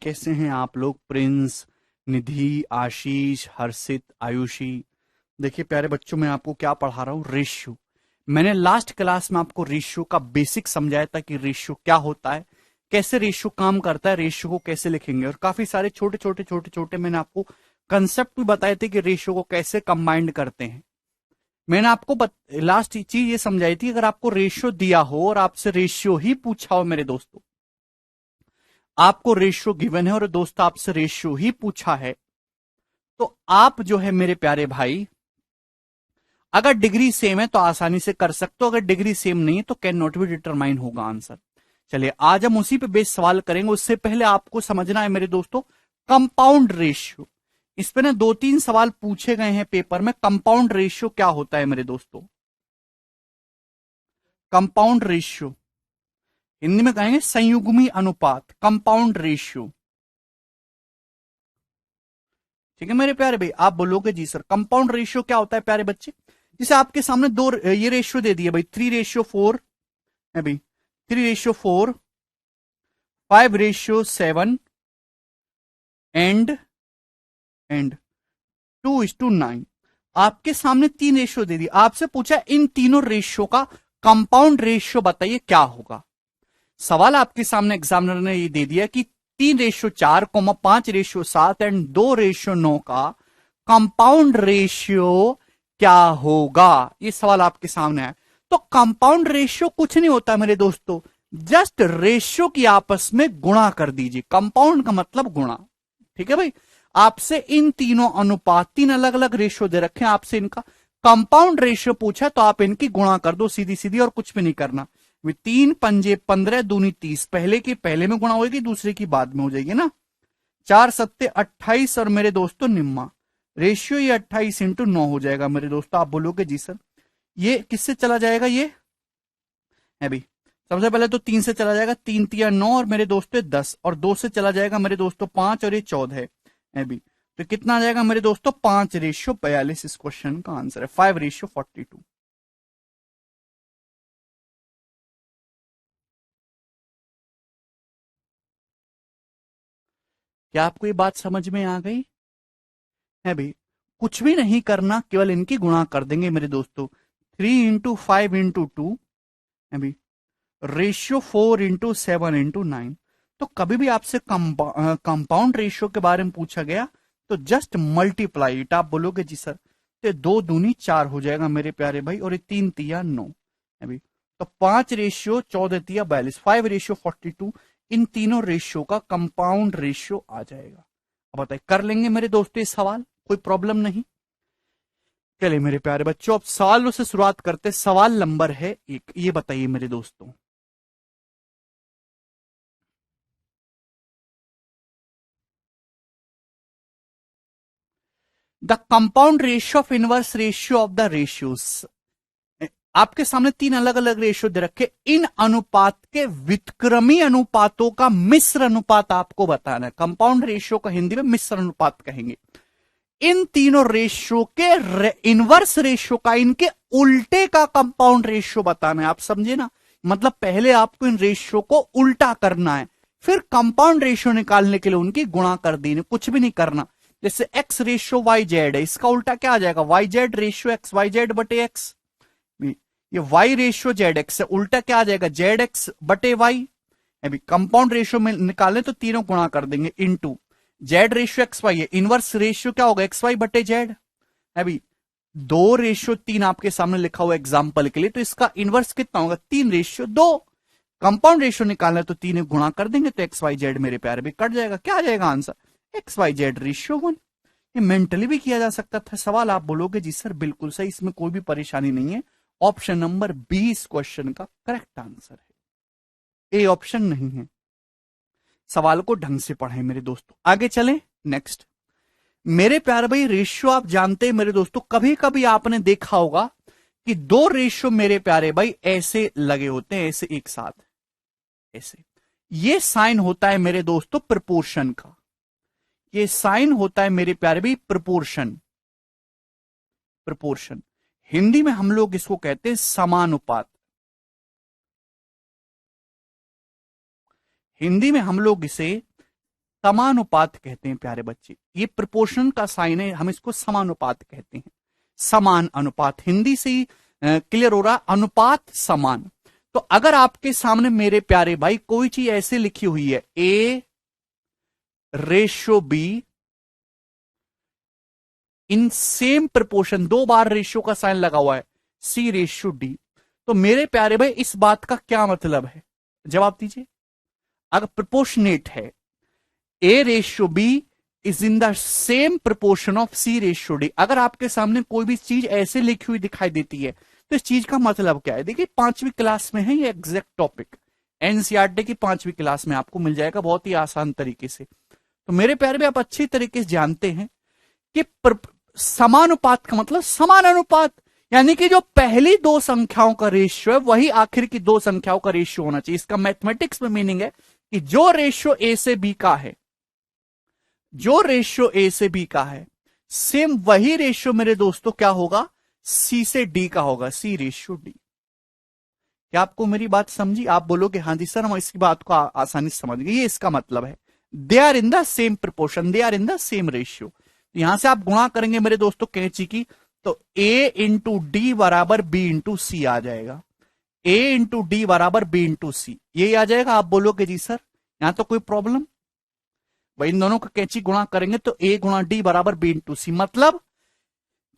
कैसे हैं आप लोग? प्रिंस, निधि, आशीष, हर्षित, आयुषी। देखिए प्यारे बच्चों, मैं आपको क्या पढ़ा रहा हूँ, रेशियो। मैंने लास्ट क्लास में आपको रेशियो का बेसिक समझाया था कि रेशियो क्या होता है, कैसे रेशियो काम करता है, रेशियो को कैसे लिखेंगे, और काफी सारे छोटे छोटे छोटे छोटे मैंने आपको कंसेप्ट भी बताए थे कि रेशियो को कैसे कंबाइंड करते हैं। मैंने आपको लास्ट चीज ये समझाई थी, अगर आपको रेशियो दिया हो और आपसे रेशियो ही पूछा हो मेरे दोस्तों, आपको रेशियो गिवन है और दोस्त आपसे रेशियो ही पूछा है, तो आप जो है मेरे प्यारे भाई, अगर डिग्री सेम है तो आसानी से कर सकते हो, अगर डिग्री सेम नहीं है तो कैन नॉट बी डिटरमाइन होगा आंसर। चलिए आज हम उसी पे बेस सवाल करेंगे। उससे पहले आपको समझना है मेरे दोस्तों, कंपाउंड रेशियो। इस पे ना 2-3 सवाल पूछे गए हैं पेपर में। कंपाउंड रेशियो क्या होता है मेरे दोस्तों? कंपाउंड रेशियो हिंदी में कहेंगे संयुग्मी अनुपात, कंपाउंड रेशियो। ठीक है मेरे प्यारे भाई, आप बोलोगे जी सर कंपाउंड रेशियो क्या होता है प्यारे बच्चे? जैसे आपके सामने दो ये रेशियो दे दिए भाई, 3:4 है भाई, 3:4, 5:7 एंड 2:9। आपके सामने 3 रेशियो दे दिए, आपसे पूछा इन तीनों रेशियो का कंपाउंड रेशियो बताइए क्या होगा। सवाल आपके सामने एग्जामिनर ने ये दे दिया कि 3:4, 5:7 एंड 2:9 का कंपाउंड रेशियो क्या होगा, ये सवाल आपके सामने है। तो कंपाउंड रेशियो कुछ नहीं होता मेरे दोस्तों, जस्ट रेशियो की आपस में गुणा कर दीजिए। कंपाउंड का मतलब गुणा। ठीक है भाई, आपसे इन तीनों अनुपात, 3 अलग अलग रेशियो दे रखे हैं, आपसे इनका कंपाउंड रेशियो पूछा तो आप इनकी गुणा कर दो सीधी सीधी, और कुछ भी नहीं करना। 3×5 = 15, दूनी 30, पहले की पहले में गुणा होगी, दूसरे की बाद में हो जाएगी ना। 4×7 = 28 और मेरे दोस्तों निम्मा रेशियो ये 28×9 हो जाएगा मेरे दोस्तों। आप बोलोगे जी सर ये किससे चला जाएगा? ये है भाई, सबसे पहले तो 3 से चला जाएगा, 3×3 = 9 और मेरे दोस्तों 10, और 2 से चला जाएगा मेरे दोस्तों 5 और ये 14 है भी। तो कितना आ जाएगा मेरे दोस्तों? 5:42। इस क्वेश्चन का आंसर है 5:42। क्या आपको ये बात समझ में आ गई है भाई? कुछ भी नहीं करना, केवल इनकी गुणा कर देंगे मेरे दोस्तों। 3×5×2 है भाई, रेशियो 4×7×9। तो कभी भी आपसे कंपाउंड रेशियो के बारे में पूछा गया तो जस्ट मल्टीप्लाई इट। आप बोलोगे जी सर तो 2×2=4 हो जाएगा मेरे प्यारे भाई, और ये 3×3=9 है भाई। तो 5:14, 5:42, इन तीनों रेशियो का कंपाउंड रेशियो आ जाएगा। अब बताइए, कर लेंगे मेरे दोस्तों इस सवाल, कोई प्रॉब्लम नहीं। चलिए मेरे प्यारे बच्चों, अब सवालों से शुरुआत करते। सवाल नंबर है 1, ये बताइए मेरे दोस्तों, the compound ratio of inverse ratio of the ratios. आपके सामने 3 अलग अलग रेशियो दे रखे, इन अनुपात के व्युत्क्रमी अनुपातों का मिश्र अनुपात आपको बताना है। कंपाउंड रेशियो का हिंदी में मिश्र अनुपात कहेंगे। इन तीनों रेशियो के इनवर्स रेशियो का, इनके उल्टे का कंपाउंड रेशियो बताना है। आप समझे ना, मतलब पहले आपको इन रेशियो को उल्टा करना है, फिर कंपाउंड रेशियो निकालने के लिए उनकी गुणा कर देनी, कुछ भी नहीं करना। जैसे x रेशियो वाई जेड है, इसका उल्टा क्या आ जाएगा? Y Z ratio X, Y Z बटे एक्स। ये y रेशियो जेड एक्स से उल्टा क्या आ जाएगा? जेड एक्स बटे वाई। अभी कंपाउंड रेशियो में निकालें तो तीनों गुणा कर देंगे, into Z ratio X Y है, इनवर्स रेशियो क्या होगा? एक्स वाई बटे जेड। अभी 2:3 आपके सामने लिखा हुआ एग्जाम्पल के लिए, तो इसका इनवर्स कितना होगा? 3:2। कंपाउंड रेशियो निकालना है तो 3 गुणा कर देंगे तो एक्स वाई जेड मेरे प्यारे भी कट जाएगा। क्या आ जाएगा answer? X Y Z ratio 1। ये मेंटली भी किया जा सकता था सवाल। आप बोलोगे जी सर बिल्कुल सही, इसमें कोई भी परेशानी नहीं है। ऑप्शन नंबर बी इस क्वेश्चन का करेक्ट आंसर है, ए ऑप्शन नहीं है। सवाल को ढंग से पढ़ें मेरे दोस्तों, आगे चलें। नेक्स्ट मेरे प्यारे भाई, रेशियो आप जानते हैं मेरे दोस्तों, कभी कभी आपने देखा होगा कि 2 रेशियो मेरे प्यारे भाई ऐसे लगे होते हैं, ऐसे एक साथ, ऐसे। ये साइन होता है मेरे दोस्तों प्रपोर्शन का, ये साइन होता है मेरे प्यारे भाई प्रपोर्शन। प्रपोर्शन हिंदी में हम लोग इसको कहते हैं समानुपात। हिंदी में हम लोग इसे समानुपात कहते हैं प्यारे बच्चे। ये प्रपोर्शन का साइन है, हम इसको समानुपात कहते हैं। समान अनुपात, हिंदी से ही क्लियर हो रहा, अनुपात समान। तो अगर आपके सामने मेरे प्यारे भाई कोई चीज ऐसे लिखी हुई है A ratio B in same proportion, 2 bar ratio का साइन लगा हुआ है C रेशियो D, तो मेरे प्यारे भाई इस बात का क्या मतलब है? जवाब दीजिए। अगर प्रोपोर्शनेट है A ratio B is in the same proportion of C ratio D, अगर आपके सामने कोई भी चीज ऐसे लिखी हुई दिखाई देती है तो इस चीज का मतलब क्या है? देखिए 5वीं क्लास में है ये एग्जैक्ट टॉपिक, एनसीईआरटी की 5वीं क्लास में आपको मिल जाएगा बहुत ही आसान तरीके से। तो मेरे प्यारे भी आप अच्छी तरीके से जानते हैं कि समानुपात का मतलब समान अनुपात, यानी कि जो पहली 2 संख्याओं का रेशियो है वही आखिर की 2 संख्याओं का रेशियो होना चाहिए। इसका मैथमेटिक्स में मीनिंग है कि जो रेशियो A से B का है, जो रेशियो A से B का है, सेम वही रेशियो मेरे दोस्तों क्या होगा? C से D का होगा, C रेशियो D। क्या आपको मेरी बात समझी? आप बोलोगे हाँ जी सर हम इसकी बात को आसानी से समझ गए, ये इसका मतलब है they are in the same proportion, they are in the same ratio. यहां से आप गुणा करेंगे मेरे दोस्तों कैंची की, तो A इंटू डी बराबर B इंटू सी आ जाएगा। A इंटू डी बराबर B इंटू सी, यही आ जाएगा। आप बोलोगे जी सर यहां तो कोई प्रॉब्लम? भाई इन दोनों का कैंची गुणा करेंगे तो A गुणा D बराबर B इंटू सी, मतलब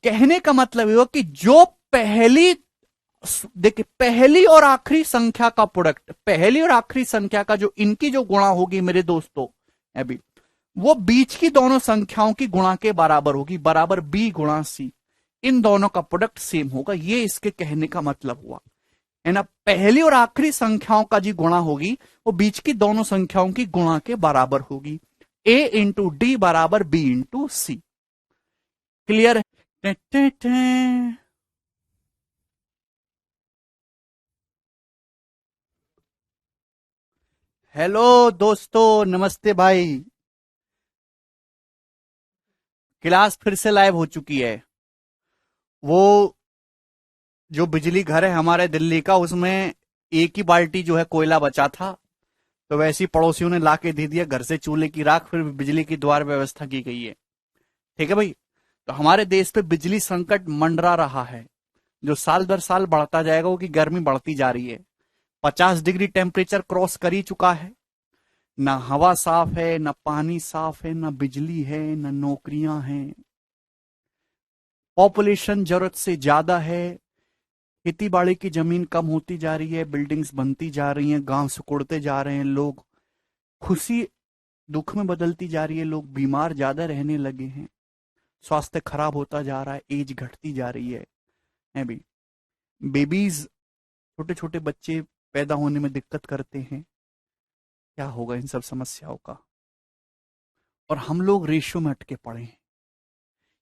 कहने का मतलब ये हो कि जो पहली, देखिए पहली और आखिरी संख्या का प्रोडक्ट, पहली और आखिरी संख्या का जो इनकी जो गुणा होगी मेरे दोस्तों अभी, वो बीच की दोनों संख्याओं की गुणा के बराबर होगी, बराबर B गुणा C। इन दोनों का प्रोडक्ट सेम होगा, ये इसके कहने का मतलब हुआ है ना। पहली और आखिरी संख्याओं का जी गुणा होगी वो बीच की दोनों संख्याओं की गुणा के बराबर होगी। A इंटू डी बराबर B इंटू सी। क्लियर है? हेलो दोस्तों, नमस्ते भाई। क्लास फिर से लाइव हो चुकी है। वो जो बिजली घर है हमारे दिल्ली का, उसमें एक ही बाल्टी जो है कोयला बचा था, तो वैसे ही पड़ोसियों ने ला के दे दिया घर से चूल्हे की राख, फिर बिजली की द्वार व्यवस्था की गई है। ठीक है भाई। तो हमारे देश पे बिजली संकट मंडरा रहा है, जो साल दर साल बढ़ता जाएगा, वो कि गर्मी बढ़ती जा रही है। 50 डिग्री टेम्परेचर क्रॉस कर ही चुका है। ना हवा साफ है, ना पानी साफ है, ना बिजली है, ना नौकरियां हैं। पॉपुलेशन जरूरत से ज्यादा है। खेती बाड़ी की जमीन कम होती जा रही है, बिल्डिंग्स बनती जा रही हैं, गांव सिकुड़ते जा रहे हैं, लोग खुशी दुख में बदलती जा रही है, लोग बीमार ज्यादा रहने लगे हैं, स्वास्थ्य खराब होता जा रहा है, एज घटती जा रही है भी। बेबीज, छोटे छोटे बच्चे पैदा होने में दिक्कत करते हैं। क्या होगा इन सब समस्याओं का? और हम लोग रेशियो में अटके पड़े हैं।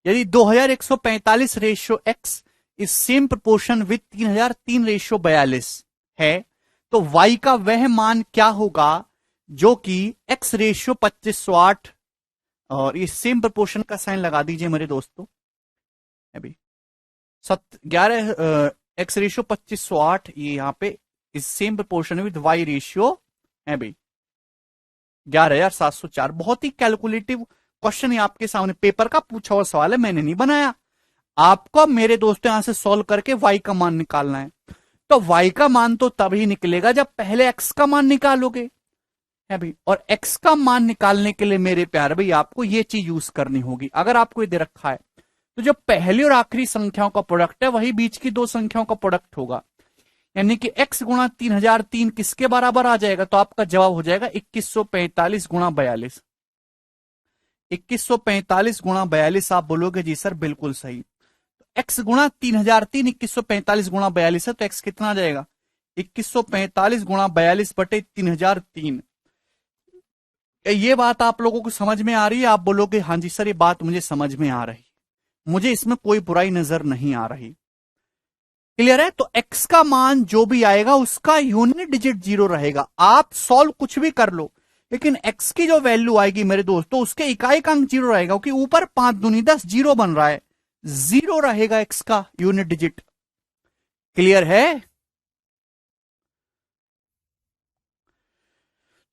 यदि 2145 ratio x is same proportion with 3003 ratio 42 है, तो y का वह मान क्या होगा जो कि x रेशियो 2508, और ये सेम प्रोपोर्शन का साइन लगा दीजिए मेरे दोस्तों। अभी 11 x रेशियो 2508, ये यहां पे इस same proportion with y ratio है भाई 11704। बहुत ही कैलकुलेटिव क्वेश्चन है आपके सामने, पेपर का पूछा हुआ सवाल है, मैंने नहीं बनाया। आपको मेरे दोस्तों यहां से सॉल्व करके y का मान निकालना है। तो y का मान तो तभी निकलेगा जब पहले x का मान निकालोगे है भाई। और x का मान निकालने के लिए मेरे प्यारे भाई आपको ये चीज यूज करनी होगी। अगर आपको ये दे रखा है तो जो पहली और आखिरी संख्याओं का प्रोडक्ट है वही बीच की 2 संख्याओं का प्रोडक्ट होगा, यानी कि x गुणा 3003 किसके बराबर आ जाएगा? तो आपका जवाब हो जाएगा 2145 गुणा 42। 2145 गुणा 42। आप बोलोगे जी सर बिल्कुल सही। तो x गुणा 3003 2145 गुणा 42 है, तो x कितना आ जाएगा? 2145 गुणा 42 बटे 3003। ये बात आप लोगों को समझ में आ रही है? आप बोलोगे हाँ जी सर ये बात मुझे समझ में आ रही, मुझे इसमें कोई बुराई नजर नहीं आ रही। क्लियर है? तो x का मान जो भी आएगा उसका यूनिट डिजिट 0 रहेगा। आप सॉल्व कुछ भी कर लो, लेकिन x की जो वैल्यू आएगी मेरे दोस्तों उसके इकाई का अंक 0 रहेगा, क्योंकि ऊपर 5 दूनी 10 0 बन रहा है, 0 रहेगा x का यूनिट डिजिट। क्लियर है?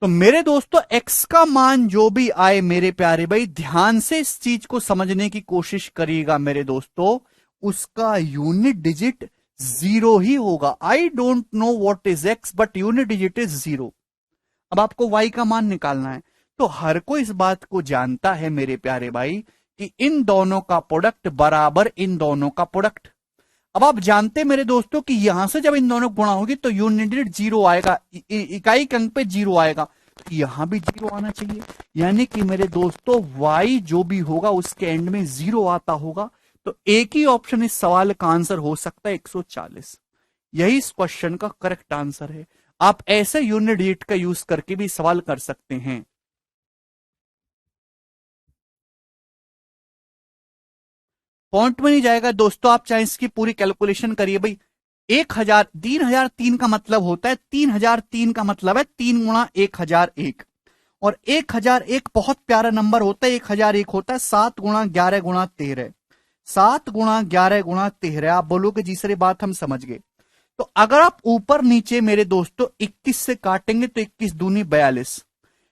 तो मेरे दोस्तों x का मान जो भी आए मेरे प्यारे भाई, ध्यान से इस चीज को समझने की कोशिश करिएगा मेरे दोस्तों, उसका यूनिट डिजिट जीरो ही होगा। I don't know what is x but unit digit is zero. अब आपको y का मान निकालना है, तो हर कोई इस बात को जानता है मेरे प्यारे भाई कि इन दोनों का प्रोडक्ट बराबर इन दोनों का प्रोडक्ट। अब आप जानते मेरे दोस्तों कि यहां से जब इन दोनों गुणा होगी तो यूनिट डिजिट जीरो आएगा, इकाई के अंक पे जीरो आएगा, तो यहां भी जीरो आना चाहिए। यानी कि मेरे दोस्तों y जो भी होगा उसके एंड में जीरो आता होगा। तो एक ही ऑप्शन इस सवाल का आंसर हो सकता है 140। यही इस क्वेश्चन का करेक्ट आंसर है। आप ऐसे यूनिट डिजिट का यूज करके भी सवाल कर सकते हैं। पॉइंट में नहीं जाएगा दोस्तों, आप चाहे इसकी पूरी कैलकुलेशन करिए भाई। 1000 3003 का मतलब होता है, 3003 का मतलब है 3 गुणा 1001, और 1001 बहुत प्यारा नंबर होता है। 1001 होता है 7 गुणा 11 गुणा 13, 7 गुणा 11 गुणा 13। आप बोलोगे जी सर ये बात हम समझ गए। तो अगर आप ऊपर नीचे मेरे दोस्तों 21 से काटेंगे तो 21 दूनी 42,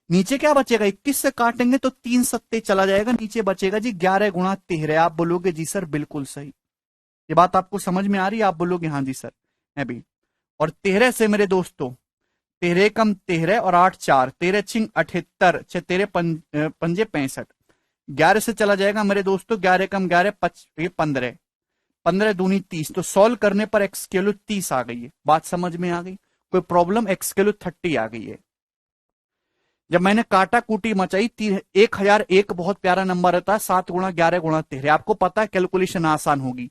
नीचे क्या बचेगा, 21 से काटेंगे तो 3 सत्ते चला जाएगा, नीचे बचेगा जी 11 गुणा 13। आप बोलोगे जी सर बिल्कुल सही। ये बात आपको समझ में आ रही है? आप बोलोगे हाँ जी सर मैं भी। और 13 से मेरे दोस्तों 13 कम 13 और 8 4, 13 छिंग 78, 13 पंजे 65, 11 से चला जाएगा मेरे दोस्तों, 11 कम 11 15, 15 दूनी 30। तो सॉल्व करने पर एक्स की वैल्यू 30 आ गई है। बात समझ में आ गई? कोई प्रॉब्लम? एक्स की वैल्यू 30 आ गई है। जब मैंने काटा कूटी मचाई 1001 बहुत प्यारा नंबर रहता है, 7 गुणा 11 गुणा 13। आपको पता है कैलकुलेशन आसान होगी।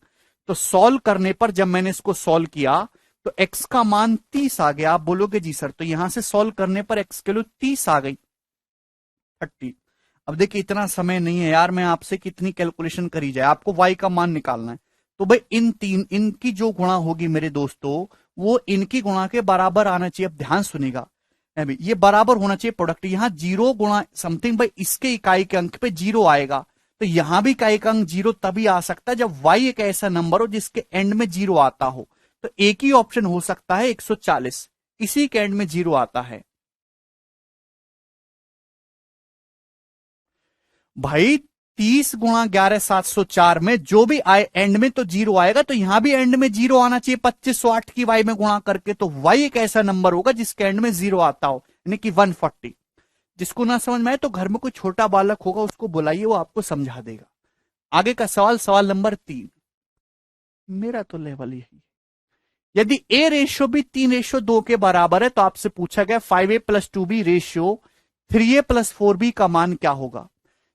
तो सॉल्व करने पर जब मैंने इसको सॉल्व किया तो x का मान 30 आ गया। आप बोलोगे जी सर, तो यहां से सॉल्व करने पर x के लिए 30 आ गई 30। अब देखिए इतना समय नहीं है यार, मैं आपसे कितनी कैलकुलेशन करी जाए, आपको y का मान निकालना है। तो भाई इनकी जो गुणा होगी मेरे दोस्तों वो इनकी गुणा के बराबर आना चाहिए। अब ध्यान सुनेगा, ये बराबर होना चाहिए प्रोडक्ट। यहां जीरो गुणा समथिंग भाई इसके इकाई के अंक पे जीरो आएगा, तो यहां भी इकाई का अंक जीरो तभी आ सकता है जब y एक ऐसा नंबर हो जिसके एंड में जीरो आता हो। तो एक ही ऑप्शन हो सकता है 140, इसी के एंड में जीरो आता है। भाई 30 गुणा 11 704 में जो भी आए एंड में तो जीरो आएगा, तो यहां भी एंड में जीरो आना चाहिए 2508 की y में गुणा करके। तो y एक ऐसा नंबर होगा जिसके एंड में जीरो आता हो, यानी कि 140। जिसको ना समझ में आए तो घर में कोई छोटा बालक होगा उसको बुलाइए, वो आपको समझा देगा। आगे का सवाल, सवाल नंबर 3। मेरा तो लेवल यही है। यदि a रेशियो भी 3:2 के बराबर है तो आपसे पूछा गया 5a + 2b ratio 3a + 4b का मान क्या होगा।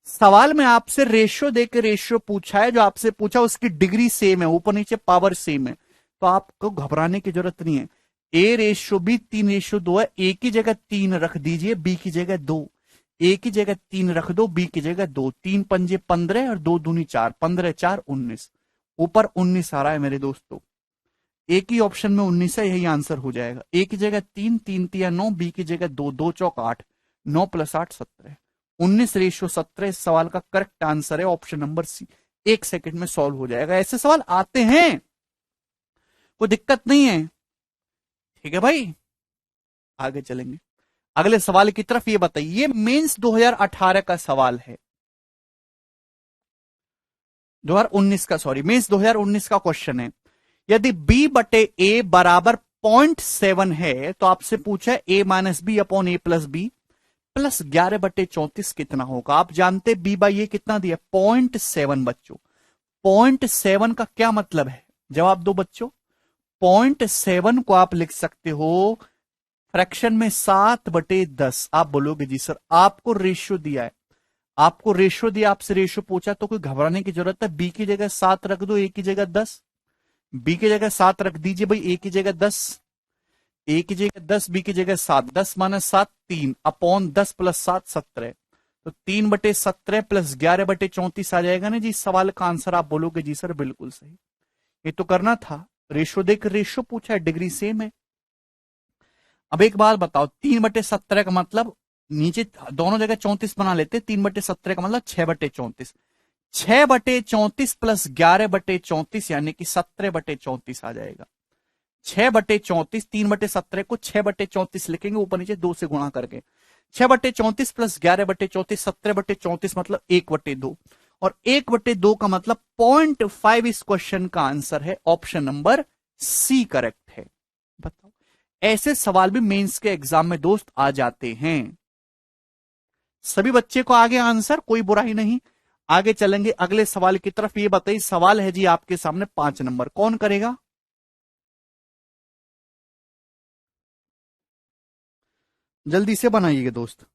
सवाल में आपसे रेशियो देकर रेशियो पूछा है, जो आपसे पूछा उसकी डिग्री सेम है, ऊपर नीचे पावर सेम है, तो आपको घबराने की जरूरत नहीं है। a रेशियो भी 3:2 है, a की जगह 3 रख दीजिए, b की जगह 2। a की जगह 3 रख दो, b की जगह 2। 3 पंजे 15 और 2 दूनी 4, 15 4 19। ऊपर 19 आ रहा है मेरे दोस्तों, एक ही ऑप्शन में 19 है, यही आंसर हो जाएगा। ए की जगह 3, 3 तिया 9, बी की जगह 2, 2 चौक 8, 9 + 8 17, 19:17 इस सवाल का करेक्ट आंसर है ऑप्शन नंबर सी। 1 सेकंड में सॉल्व हो जाएगा। ऐसे सवाल आते हैं, कोई दिक्कत नहीं है। ठीक है भाई, आगे चलेंगे अगले सवाल की तरफ। ये बताइए, ये मेंस 2018 का सवाल है, 2019 का, सॉरी मेंस 2019 का क्वेश्चन है। यदि b बटे a बराबर 0.7 है तो आपसे पूछा है a - b upon a + b plus 11/34 कितना होगा। आप जानते b/a कितना दिया, 0.7 बच्चों। 0.7 का क्या मतलब है, जवाब दो बच्चों। 0.7 को आप लिख सकते हो फ्रैक्शन में 7/10। आप बोलोगे जी सर आपको रेशियो दिया है, आपको रेशियो दिया, आपसे रेशियो पूछा तो कोई घबराने की जरूरत है। b की जगह 7 रख दो, a की जगह 10। बी की जगह 7 रख दीजिए भाई, ए की जगह 10, ए की जगह 10, बी की जगह 7। 10 - 7 3 अपॉन 10 + 7 17। तो 3/17 प्लस 11/34 आ जाएगा ना जी। इस सवाल का आंसर आप बोलोगे जी सर बिल्कुल सही। ये तो करना था, रेशियो देख रेशियो पूछा है, डिग्री सेम है। अब एक बात बताओ, 3/17 का मतलब नीचे दोनों जगह 34 बना लेते, 3/17 का मतलब 6/34। 6/34 प्लस 11/34 यानी कि 17/34 आ जाएगा। 6/34, 3/17 को 6/34 लिखेंगे ऊपर नीचे 2 से गुणा करके। 6/34 प्लस 11/34 17/34 मतलब 1/2 और 1/2 का मतलब 0.5 इस क्वेश्चन का आंसर है। ऑप्शन नंबर सी करेक्ट है। बताओ, ऐसे सवाल भी मेंस के एग्जाम में दोस्त आ जाते हैं। सभी बच्चे को आगे आंसर, कोई बुराई नहीं। आगे चलेंगे अगले सवाल की तरफ। ये बताइए, सवाल है जी आपके सामने 5 नंबर, कौन करेगा? जल्दी से बनाइएगा दोस्त।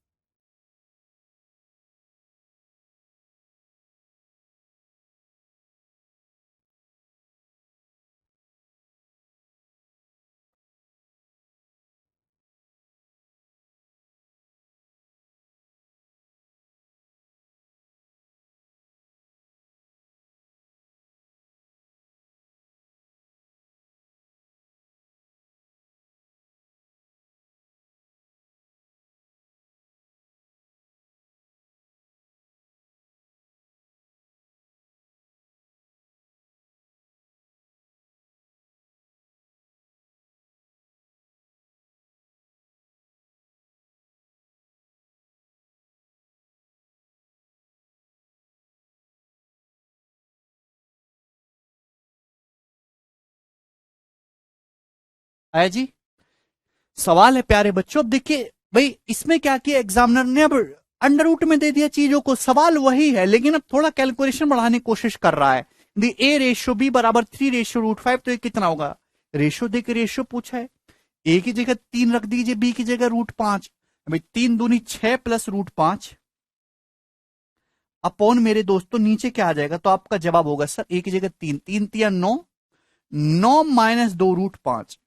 आया जी? सवाल है प्यारे बच्चों, अब देखिए भाई, इसमें क्या किया एग्जामिनर ने, अब अंडर रूट में दे दिया चीजों को। सवाल वही है लेकिन अब थोड़ा कैलकुलेशन बढ़ाने की कोशिश कर रहा है। A/B = 3/√5, तो ये कितना होगा? रेशियो दे के रेशियो पूछा है। ए की जगह 3 रख दीजिए, बी की जगह √5। भाई 3 दूनी 6 प्लस √5 अपॉन मेरे दोस्तों नीचे क्या आ जाएगा? तो आपका जवाब होगा सर ए की जगह 3, 3 तिया 9, 9 माइनस 2√5,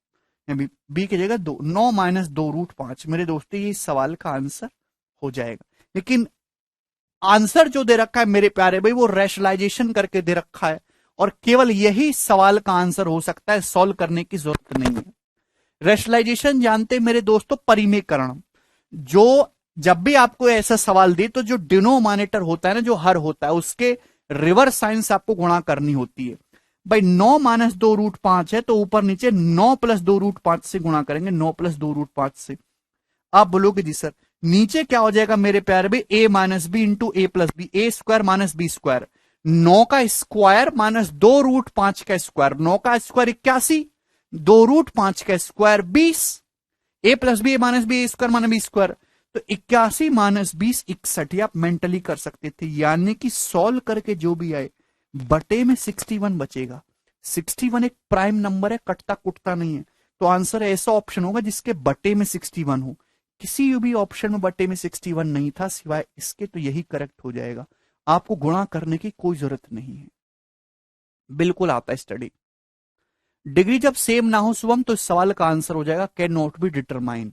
बी की जगह 2, 9 माइनस 2√5। मेरे दोस्तों ये इस सवाल का आंसर हो जाएगा। लेकिन आंसर जो दे रखा है मेरे प्यारे भाई, वो रैशनलाइजेशन करके दे रखा है और केवल यही सवाल का आंसर हो सकता है, सॉल्व करने की जरूरत नहीं है। रैशनलाइजेशन जानते मेरे दोस्तों, परिमेयकरण। जो जब भी आपको ऐसा सवाल दे तो जो डिनोमिनेटर होता है ना, जो हर होता है, उसके रिवर्स साइन से आपको गुणा करनी होती है। भाई 9 माइनस 2√5 है तो ऊपर नीचे 9 प्लस 2√5 से गुणा करेंगे, 9 प्लस 2√5 से। आप बोलोगे जी सर नीचे क्या हो जाएगा मेरे प्यारे भाई? ए minus B into A plus B, A square minus B square, 9 का स्क्वायर माइनस 2√5 का स्क्वायर, 9 का स्क्वायर 81, 2√5 का स्क्वायर 20, ए प्लस बी ए माइनस बी, ए स्क्वायर माइनस बी स्क्वायर, तो 81 माइनस 20 61। आप मेंटली कर सकते थे, यानी कि सॉल्व करके जो भी आए बटे में 61 बचेगा। 61 एक प्राइम नंबर है, कटता कुटता नहीं है। तो आंसर ऐसा ऑप्शन होगा जिसके बटे में 61 हो। किसी भी ऑप्शन में बटे में 61 नहीं था सिवाय इसके, तो यही करेक्ट हो जाएगा। आपको गुणा करने की कोई जरूरत नहीं है, बिल्कुल आता है स्टडी। डिग्री जब सेम ना हो शुभम, तो इस सवाल का आंसर हो जाएगा कैन नॉट बी डिटरमाइन।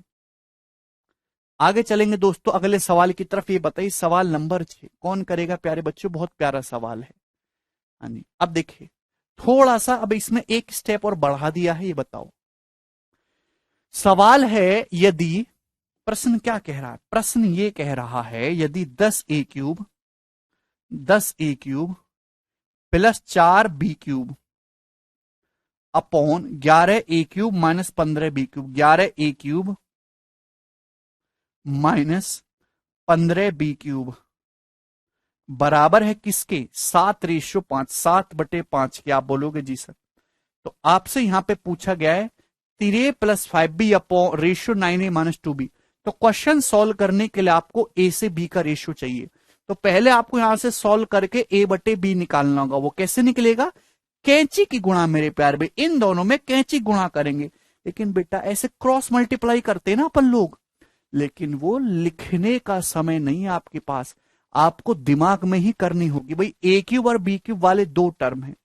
आगे चलेंगे दोस्तों अगले सवाल की तरफ। ये बताइए सवाल नंबर 6 कौन करेगा प्यारे बच्चों? बहुत प्यारा सवाल है। अब देखिए थोड़ा सा, अब इसमें एक स्टेप और बढ़ा दिया है। ये बताओ, सवाल है यदि, प्रश्न क्या कह रहा है? प्रश्न ये कह रहा है यदि 10a³ plus 4b³ upon 11a³ minus 15b³ 11a³ minus 15b³ बराबर है किसके? 7/5, 7/5 के। आप बोलोगे जी सर, तो आपसे यहां पे पूछा गया है 3a+5b अपॉन रेशियो 9a-2b। तो क्वेश्चन सॉल्व करने के लिए आपको ए से बी का रेशियो चाहिए। तो पहले आपको यहां से सॉल्व करके a/b निकालना होगा। वो कैसे निकलेगा? कैंची की गुणा मेरे प्यार भाई, इन दोनों में कैंची गुणा करेंगे। लेकिन बेटा ऐसे क्रॉस मल्टीप्लाई करते हैं ना अपन लोग, लेकिन वो लिखने का समय नहीं है आपके पास, आपको दिमाग में ही करनी होगी। भाई a³ और b³ वाले दो टर्म है।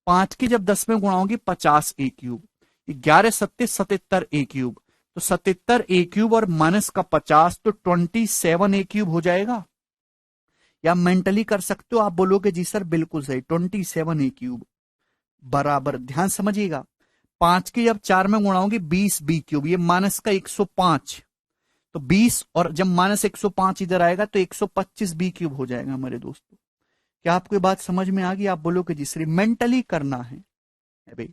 5 की जब 10 में गुणा होगी 50a³, 11 सत्ते 77a³, तो 77a³ और माइनस का 50 तो 27a³ हो जाएगा। या मेंटली कर सकते हो, आप बोलोगे जी सर बिल्कुल सही, 27a³ बराबर, ध्यान समझिएगा, 5 की जब 4 में गुणा होगी 20b³, ये माइनस का 105, तो 20 और जब माइनस 105 इधर आएगा तो 125b³ हो जाएगा मेरे दोस्तों। क्या आपको ये बात समझ में आ गई? आप बोलोगे जी सर मेंटली करना है भाई।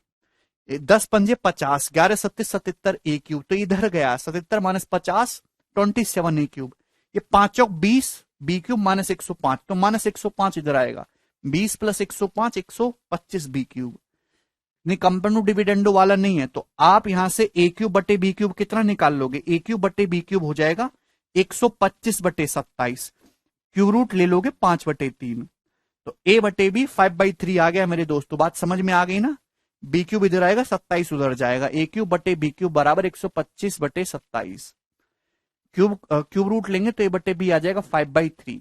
10 पंजे 50, 11 सत्ते 77a³, तो इधर गया 77 माइनस 50 27 ए क्यूब। ये 5 चौक 20, बी क्यूब माइनस 105, तो माइनस 105 इधर आएगा। 20 प्लस 105 125 बी क्यूब। नहीं, कंपेंडो डिविडेंडो वाला नहीं है, तो आप यहां से ए क्यूब बटे बी क्यूब कितना निकाल लोगे? ए क्यूब बटे बी क्यूब हो जाएगा 125 बटे 27। क्यूब रूट ले लोगे 5/3, तो ए बटे बी 5/3 आ गया मेरे दोस्तों। बात समझ में आ गई ना? बी क्यूब इधर आएगा, 27 उधर जाएगा। ए क्यूब बटे बी क्यूब बराबर 125/27। क्यूब रूट लेंगे तो ए बटे बी आ जाएगा 5/3।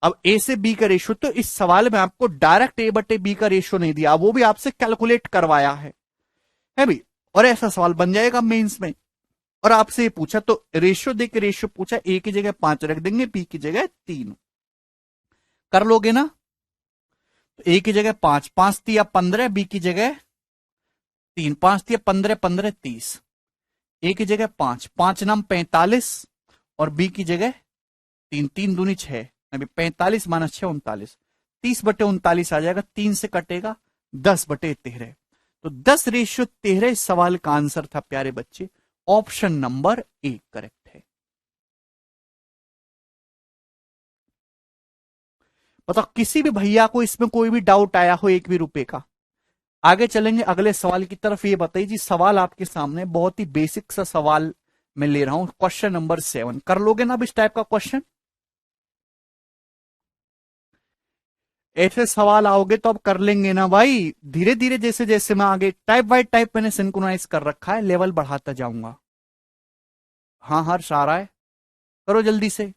अब ए से बी का रेशियो, तो इस सवाल में आपको डायरेक्ट ए बटे बी का रेशियो नहीं दिया, वो भी आपसे कैलकुलेट करवाया है भी। और ऐसा सवाल बन जाएगा मेंस में। और आपसे ये पूछा तो रेशियो दे के रेशियो पूछा, ए की जगह 5 रख देंगे, बी की जगह 3। कर लोगे ना? तो ए की जगह 5, 5 तिया 15, बी की जगह 3, 5 तिया 15, 15 30। ए की जगह 5, 5 नाम 45, और बी की जगह 3, 3 दूनी 6, अभी 45 माइनस 6 39, 30/39 आ जाएगा। 3 से कटेगा 10/13, तो 10:13 इस सवाल का आंसर था प्यारे बच्चे। ऑप्शन नंबर ए करेक्ट है। बताओ किसी भी भैया को इसमें कोई भी डाउट आया हो 1 भी रुपए का? आगे चलेंगे अगले सवाल की तरफ। ये बताइए जी, सवाल आपके सामने बहुत ही बेसिक सा सवाल मैं ले रहा हूं। क्वेश्चन नंबर 7 कर लोगे ना अब इस टाइप का क्वेश्चन? ऐसे सवाल आओगे तो अब कर लेंगे ना भाई, धीरे धीरे जैसे जैसे मैं आगे टाइप बाय टाइप मैंने सिंक्रोनाइज कर रखा है, लेवल बढ़ाता जाऊंगा। हाँ हर्ष आ रहा है, करो जल्दी से।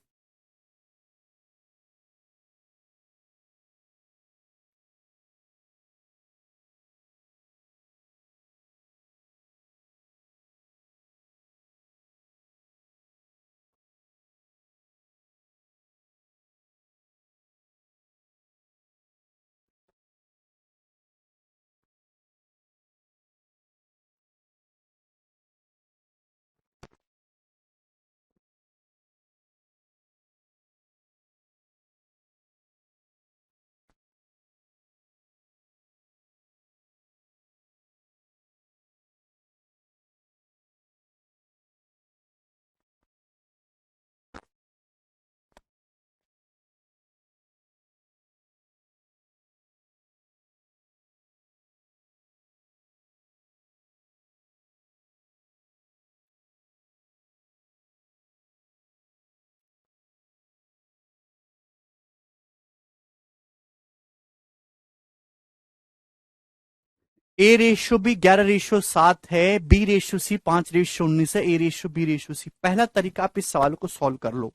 A/B 11/7 है, B/C 5/19 है, A/B/C। पहला तरीका, आप इस सवाल को सॉल्व कर लो।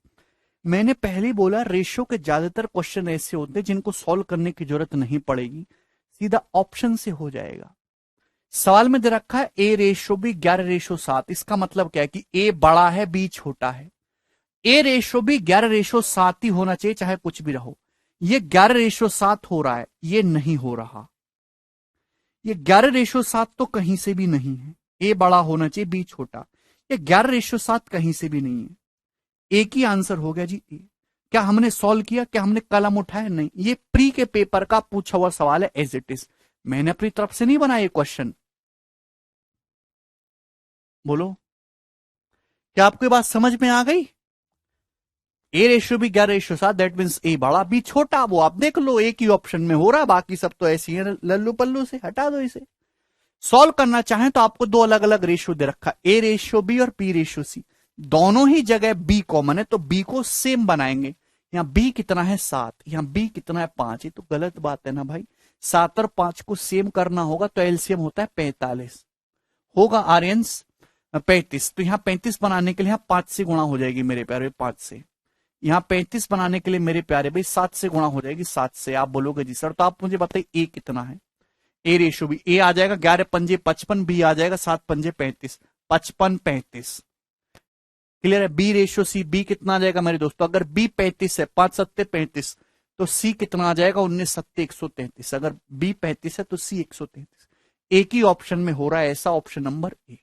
मैंने पहले ही बोला रेशियो के ज्यादातर क्वेश्चन ऐसे होते हैं जिनको सॉल्व करने की जरूरत नहीं पड़ेगी, सीधा ऑप्शन से हो जाएगा। सवाल में दे रखा है A/B 11/7। इसका मतलब क्या है कि ए बड़ा है, बी छोटा है। A/B 11/7 ही होना चाहिए, चाहे कुछ भी रहो। ये 11/7 हो रहा है, ये नहीं हो रहा। ये 11/7 तो कहीं से भी नहीं है। ए बड़ा होना चाहिए, बी छोटा। ये 11/7 कहीं से भी नहीं है। एक ही आंसर हो गया जी, ए। क्या हमने सॉल्व किया? क्या हमने कलम उठाया? नहीं, ये प्री के पेपर का पूछा हुआ सवाल है, एज इट इज। मैंने अपनी तरफ से नहीं बनाया ये क्वेश्चन। बोलो, क्या आपको ये बात समझ में आ गई? A/B 11/7, दैट मीन्स ए बड़ा बी छोटा। वो आप देख लो, एक ही ऑप्शन में हो रहा, बाकी सब तो ऐसी है लल्लू पल्लू से, हटा दो इसे। सॉल्व करना चाहें तो आपको दो अलग अलग रेशियो दे रखा, A/B और B/C। दोनों ही जगह बी कॉमन है, तो बी को सेम बनाएंगे। यहां बी कितना है 7, यहां बी कितना है 5। ये तो गलत बात है ना भाई। 7 और 5 को सेम करना होगा तो एलसीएम होता है 45, होगा आर्यंस 35। तो यहां 35 बनाने के लिए यहां 5 से गुणा हो जाएगी मेरे प्यारे, 5 से। यहां 35 बनाने के लिए मेरे प्यारे भाई 7 से गुणा हो जाएगी, 7 से। आप बोलोगे जी सर, तो आप मुझे बताइए ए कितना है? A/B, ए आ जाएगा 11 पंजे 55, बी आ जाएगा 7 पंजे 35, 55 35। क्लियर है? B/C, बी कितना आ जाएगा मेरे दोस्तों? अगर बी 35 है, 5 सत्ते 35, तो सी कितना आ जाएगा? 19 सत्ते 133। अगर बी 35 है तो सी 133। एक ही ऑप्शन में हो रहा है ऐसा, ऑप्शन नंबर ए।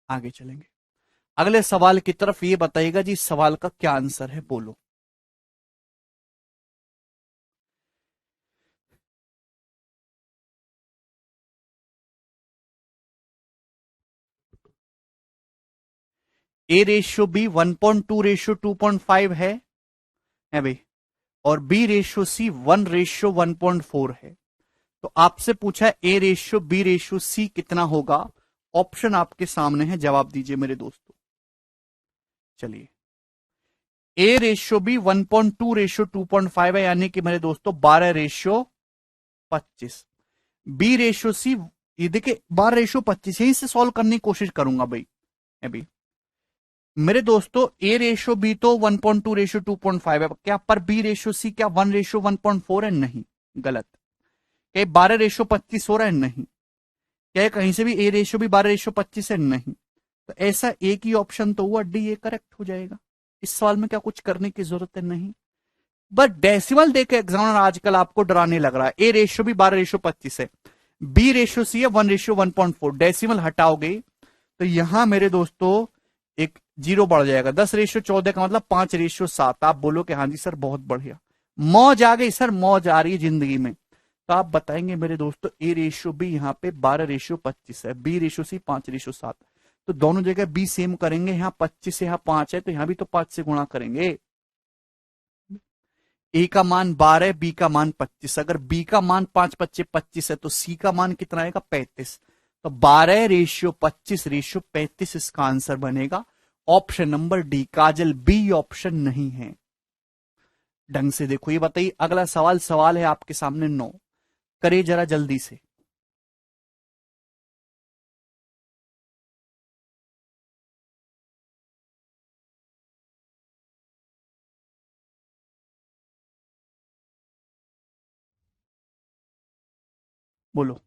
आगे चलेंगे अगले सवाल की तरफ। ये बताइएगा जी, सवाल का क्या आंसर है, बोलो। ए रेशियो बी 1.2 रेशियो 2.5 है भाई, और बी रेशियो सी 1 रेशियो 1.4 है। तो आपसे पूछा है A ratio B ratio C कितना होगा। ऑप्शन आपके सामने है, जवाब दीजिए मेरे दोस्तों। चलिए, ए रेशियो बी 1.2 रेशियो 2.5 है, यानी कि मेरे दोस्तों 12 रेशियो 25। बी रेशियो सी, ये देखिए 12 रेशियो 25, यहीं से सॉल्व करने की कोशिश करूंगा भाई। अभी मेरे दोस्तों ए रेशियो बी तो 1.2 रेशियो 2.5 है, क्या पर बी रेशियो सी क्या 1 रेशियो 1.4 है? नहीं, गलत। क्या 12 रेशियो 25 हो रहा है? नहीं। क्या कहीं से भी ए रेशियो भी 12 रेशियो 25 है? नहीं। तो ऐसा एक ही ऑप्शन तो हुआ, डी, ये करेक्ट हो जाएगा। इस सवाल में क्या कुछ करने की जरूरत है? नहीं। बट डेसिमल देके एग्जामिनर आजकल आपको डराने लग रहा है। ए रेशियो भी 12 रेशियो 25 है, बी रेशियो सी है 1 रेशियो 1.4, डेसिमल हटाओगे तो यहां मेरे दोस्तों एक जीरो बढ़ जाएगा। 10 रेशियो 14 का मतलब 5 रेशियो 7। आप बोलो कि हाँ जी सर बहुत बढ़िया, मौज आ गई सर, मौज आ रही है जिंदगी में। तो आप बताएंगे मेरे दोस्तों ए रेशियो बी यहाँ पे 12 रेशियो 25 है, बी रेशियो सी 5 रेशियो 7। तो दोनों जगह बी सेम करेंगे, यहाँ 25 से यहाँ 5 है तो यहाँ भी तो 5 से गुणा करेंगे। ए का मान 12, बी का मान 25। अगर बी का मान 5 25 25 है तो सी का मान कितना आएगा? 35। तो 12 रेशियो 25 रेशियो 35 इसका आंसर बनेगा। ऑप्शन नंबर डी, काजल, बी ऑप्शन नहीं है। ढंग से देखो, ये बताइए अगला सवाल है आपके सामने 9, करे जरा जल्दी से। बोलो।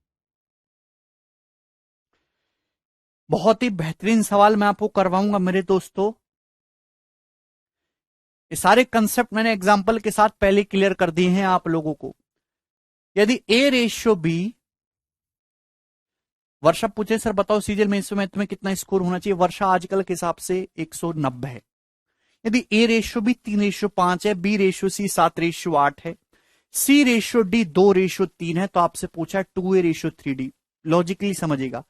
बहुत ही बेहतरीन सवाल मैं आपको करवाऊंगा मेरे दोस्तों। ये सारे कंसेप्ट मैंने एग्जांपल के साथ पहले क्लियर कर दिए हैं आप लोगों को। यदि ए रेशियो बी, वर्षा पूछे सर बताओ सीजन में इस समय तुम्हें कितना स्कोर होना चाहिए? वर्षा आजकल के हिसाब से 190 है। यदि ए रेशियो बी 3 रेशियो 5 है, बी रेशियो सी 7 रेशियो 8 है, सी रेशियो डी 2 रेशियो 3 है, तो आपसे पूछा है 2 ए रेशियो 3 डी। लॉजिकली समझिएगा,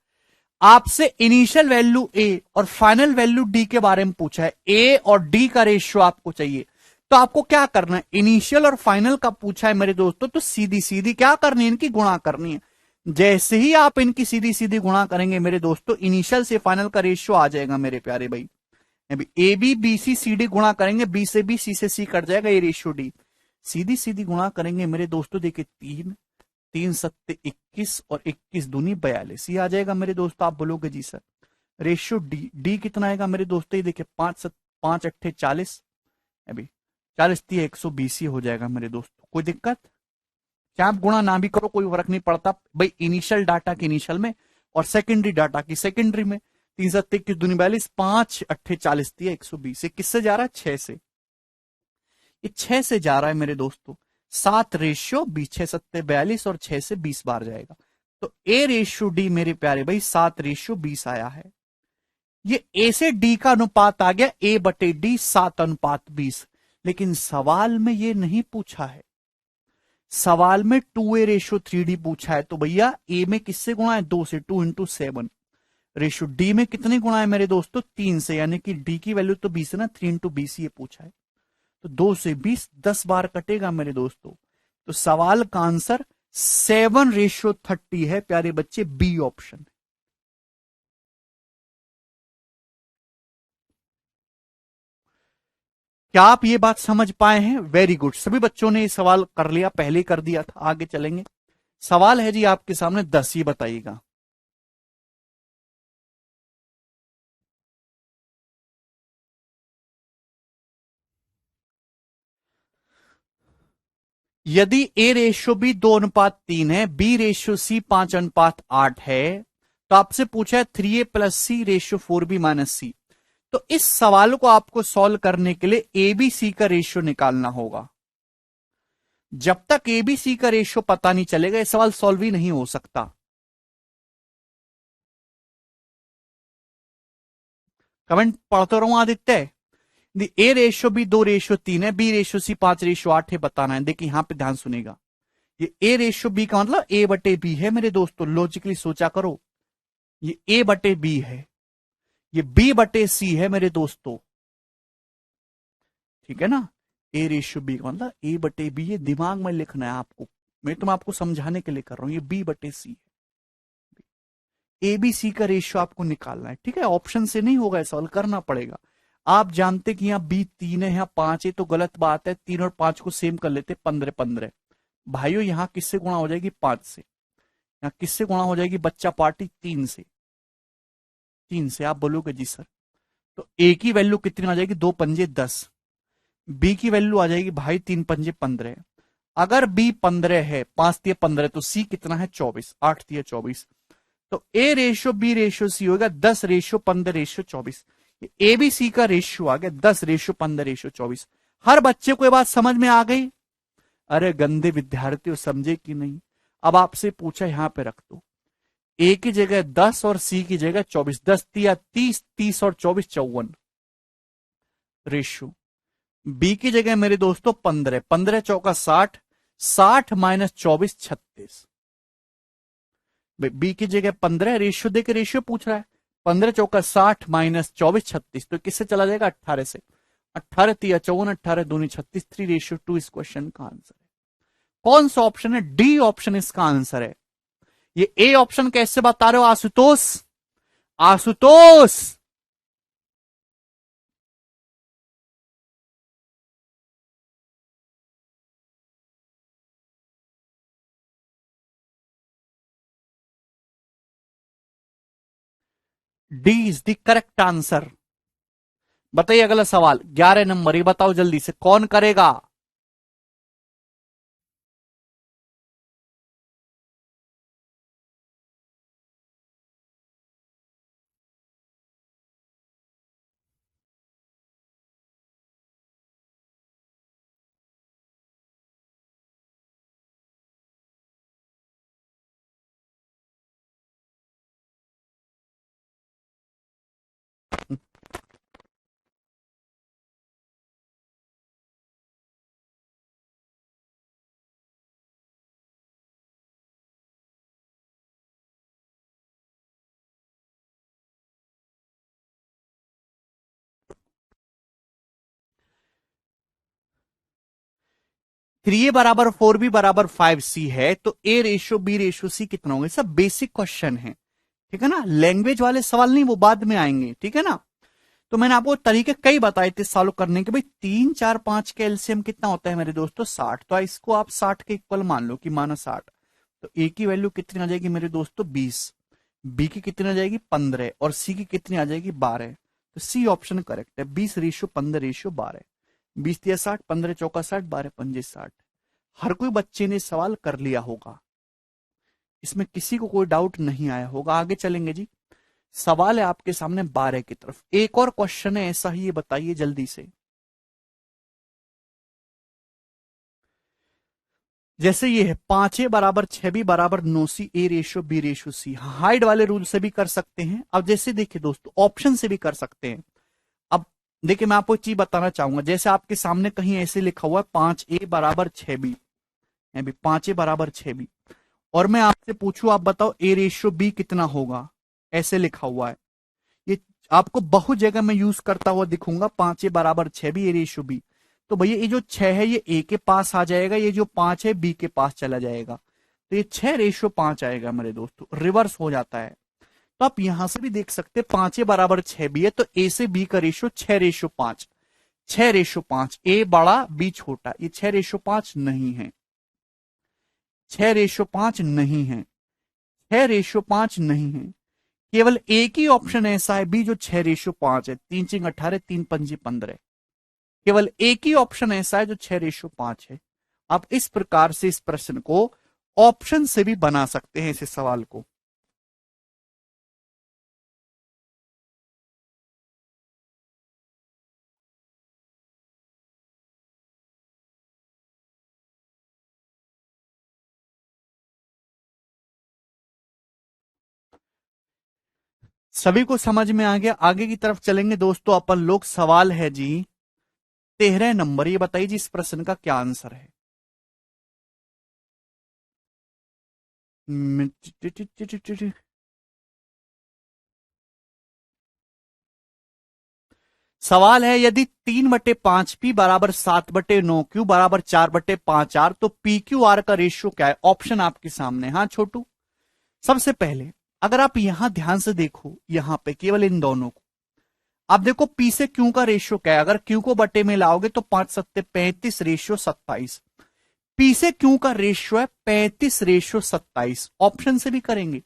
आपसे इनिशियल वैल्यू ए और फाइनल वैल्यू डी के बारे में पूछा है। ए और डी का रेशियो आपको चाहिए, तो आपको क्या करना है? इनिशियल और फाइनल का पूछा है मेरे दोस्तों, तो सीधी सीधी क्या करनी है? इनकी गुणा करनी है। जैसे ही आप इनकी सीधी सीधी गुणा करेंगे मेरे दोस्तों, इनिशियल से फाइनल का रेशियो आ जाएगा मेरे प्यारे भाई। A B B C C D गुणा करेंगे, बी से बी सी से सी कट जाएगा, ए रेशियो डी। सीधी सीधी गुणा करेंगे मेरे दोस्तों, देखिए 3 3 सत्ते 21 और 21 दूनी 42, ये आ जाएगा मेरे दोस्तों। आप बोलोगे जी सर रेशियो डी, डी कितना आएगा मेरे दोस्तों? ये देखिए 5 अट्ठे 40, अभी 40 3 120 ही हो जाएगा मेरे दोस्तों। कोई दिक्कत? चाहे आप गुणा ना भी करो कोई फर्क नहीं पड़ता भाई, इनिशियल डाटा की इनिशियल में और सेकेंडरी डाटा की सेकेंडरी में। 3 सत्ते 21 दूनी 42, 5 अट्ठे 40 3 120। किससे जा रहा है? 6 से। ये 6 से जा रहा है मेरे दोस्तों। 7 रेशियो बी, 6 सत्ते 42 और 6 से 20 बार जाएगा। तो ए रेशियो डी मेरे प्यारे भाई 7 रेशियो 20 आया है। ये ए से डी का अनुपात आ गया, ए बटे डी 7 अनुपात 20। लेकिन सवाल में ये नहीं पूछा है, सवाल में 2a रेशियो 3d पूछा है। तो भैया ए में किससे गुणा है? 2 से, 2 इंटू 7। रेशियो डी में कितने गुणा है मेरे दोस्तों? 3 से, यानी कि डी की वैल्यू तो 20 है ना, 3 इंटू 20 ये पूछा है। तो 2 से 20 10 बार कटेगा मेरे दोस्तों। तो सवाल का आंसर 7 रेशियो 30 है प्यारे बच्चे, बी ऑप्शन। क्या आप ये बात समझ पाए हैं? वेरी गुड, सभी बच्चों ने ये सवाल कर लिया, पहले कर दिया था। आगे चलेंगे। सवाल है जी आपके सामने 10, ये बताइएगा। यदि ए रेशियो बी 2:3 है, बी रेशियो सी 5:8 है, तो आपसे पूछा है 3a plus C ratio 4b minus सी। तो इस सवाल को आपको सॉल्व करने के लिए एबीसी का रेशियो निकालना होगा। जब तक एबीसी का रेशियो पता नहीं चलेगा यह सवाल सॉल्व ही नहीं हो सकता। कमेंट पढ़ते रहूं आदित्य। ए रेशियो बी 2:3 है, बी रेशियो सी 5:8 है, बताना है। देखिए यहां पे ध्यान सुनेगा, ये ए रेशियो बी का मतलब ए बटे बी है मेरे दोस्तों। लॉजिकली सोचा करो, ये ए बटे बी है, ये बी बटे सी है मेरे दोस्तों, ठीक है ना। ए रेशियो बी का मतलब ए बटे बी, ये दिमाग में लिखना है आपको, मैं आपको समझाने के लिए कर रहा हूं, ये बी बटे सी है। ए बी सी का रेशियो आपको निकालना है, ठीक है। ऑप्शन से नहीं होगा, सॉल्व करना पड़ेगा। आप जानते कि यहाँ बी 3 है, यहाँ 5 है, तो गलत बात है। 3 और 5 को सेम कर लेते, 15 15। भाइयों यहाँ किससे गुणा हो जाएगी? 5 से। यहाँ किससे गुणा हो जाएगी बच्चा पार्टी? 3 से। 3 से। आप बोलोगे जी सर, तो ए की वैल्यू कितनी आ जाएगी? 2 पंजे 10। बी की वैल्यू आ जाएगी भाई 3 पंजे 15। अगर बी 15 है, 5 दिया 15, तो सी कितना है? 24। 8 दिया 24। तो A ratio B ratio C होगा 10 ratio 15 ratio 24। A B C का रेशियो आ गया 10 रेशियो 15 रेशियो 24। हर बच्चे को ये बात समझ में आ गई? अरे गंदे विद्यार्थी समझे कि नहीं? अब आपसे पूछा, यहां पे रख दो। ए की जगह 10 और सी की जगह 24। 10 दिया 30, 30 और 24 54 रेशियो। बी की जगह मेरे दोस्तों 15, 15 चौका 60, 60 माइनस 24 36। बी की जगह 15, रेशियो देके रेशियो पूछ रहा है। 15 चौका 60 माइनस 24 36, तो किससे चला जाएगा? 18 से। 18 तिया 54, 18 दूनी 36, 3:2 इस क्वेश्चन का आंसर है। कौन सा ऑप्शन है? डी ऑप्शन इसका आंसर है। ये ए ऑप्शन कैसे बता रहे हो Ashutosh? Ashutosh, D is the correct answer. बताइए अगला सवाल, 11 नंबर, ये बताओ जल्दी से कौन करेगा? थ्री ए बराबर 4 बी बराबर 5 सी है, तो A ratio B ratio C कितना होगा? सब बेसिक क्वेश्चन है, ठीक है ना। लैंग्वेज वाले सवाल नहीं, वो बाद में आएंगे, ठीक है ना। तो मैंने आपको तरीके कई बताए थे सॉल्व करने के। भाई 3 4 5 का एलसीएम कितना होता है मेरे दोस्तों? 60। तो इसको आप 60 के इक्वल मान लो कि माना 60। तो ए की वैल्यू कितनी आ जाएगी मेरे दोस्तों? 20। बी की कितनी आ जाएगी? 15। और सी की कितनी आ जाएगी? 12। तो सी ऑप्शन करेक्ट है। 20 रेशियो 15 रेशियो 12। 20 दिया 60, 15 चौका 60, 12 पंजे 60। हर कोई बच्चे ने सवाल कर लिया होगा, इसमें किसी को कोई डाउट नहीं आया होगा। आगे चलेंगे जी। सवाल है आपके सामने 12 की तरफ। एक और क्वेश्चन है ऐसा ही, ये बताइए जल्दी से। जैसे ये है 5 ए बराबर 6 बी बराबर 9 C, A ratio B ratio C. हाइड वाले रूल से भी कर सकते हैं। अब जैसे देखिए दोस्तों, ऑप्शन से भी कर सकते हैं। अब देखिए, मैं आपको एक चीज बताना चाहूंगा। जैसे आपके सामने कहीं ऐसे लिखा हुआ है 5 ए बराबर 6 बी, 5 ए बराबर 6 बी, और मैं आपसे पूछूं, आप बताओ ए रेशियो बी कितना होगा? ऐसे लिखा हुआ है। ये आपको बहुत जगह में यूज करता हुआ दिखूंगा। 5 ए बराबर 6 बी, ए रेशियो बी। तो भैया ये जो 6 है ये ए के पास आ जाएगा, ये जो 5 है बी के पास चला जाएगा। तो ये 6:5 आएगा मेरे दोस्तों, रिवर्स हो जाता है। तो आप यहां से भी देख सकते हैं 5 ए बराबर 6 बी है, तो ए से बी का रेशियो 6:5। 6:5, ए बड़ा बी छोटा, ये 6:5 नहीं है। 6:5 नहीं है। 6:5 नहीं है। केवल एक ही ऑप्शन ऐसा है बी जो 6:5 है। 3×4 = 18, 3×5 = 15। केवल एक ही ऑप्शन ऐसा है जो 6:5 है। आप इस प्रकार से इस प्रश्न को ऑप्शन से भी बना सकते हैं, इस सवाल को। सभी को समझ में आ गया? आगे की तरफ चलेंगे दोस्तों अपन लोग। सवाल है जी 13 नंबर, ये बताइए जी इस प्रश्न का क्या आंसर है? सवाल है यदि 3/5 पी बराबर 7/9 क्यू बराबर 4/5 आर, तो पी क्यू आर का रेशियो क्या है? ऑप्शन आपके सामने। हाँ छोटू, सबसे पहले अगर आप यहां ध्यान से देखो, यहां पे केवल इन दोनों को आप देखो, पी से क्यू का रेशियो क्या है? अगर क्यू को बटे में लाओगे तो 5×7=35 रेशियो 27। पी से क्यू का रेशियो है 35 रेशियो 27। ऑप्शन से भी करेंगे।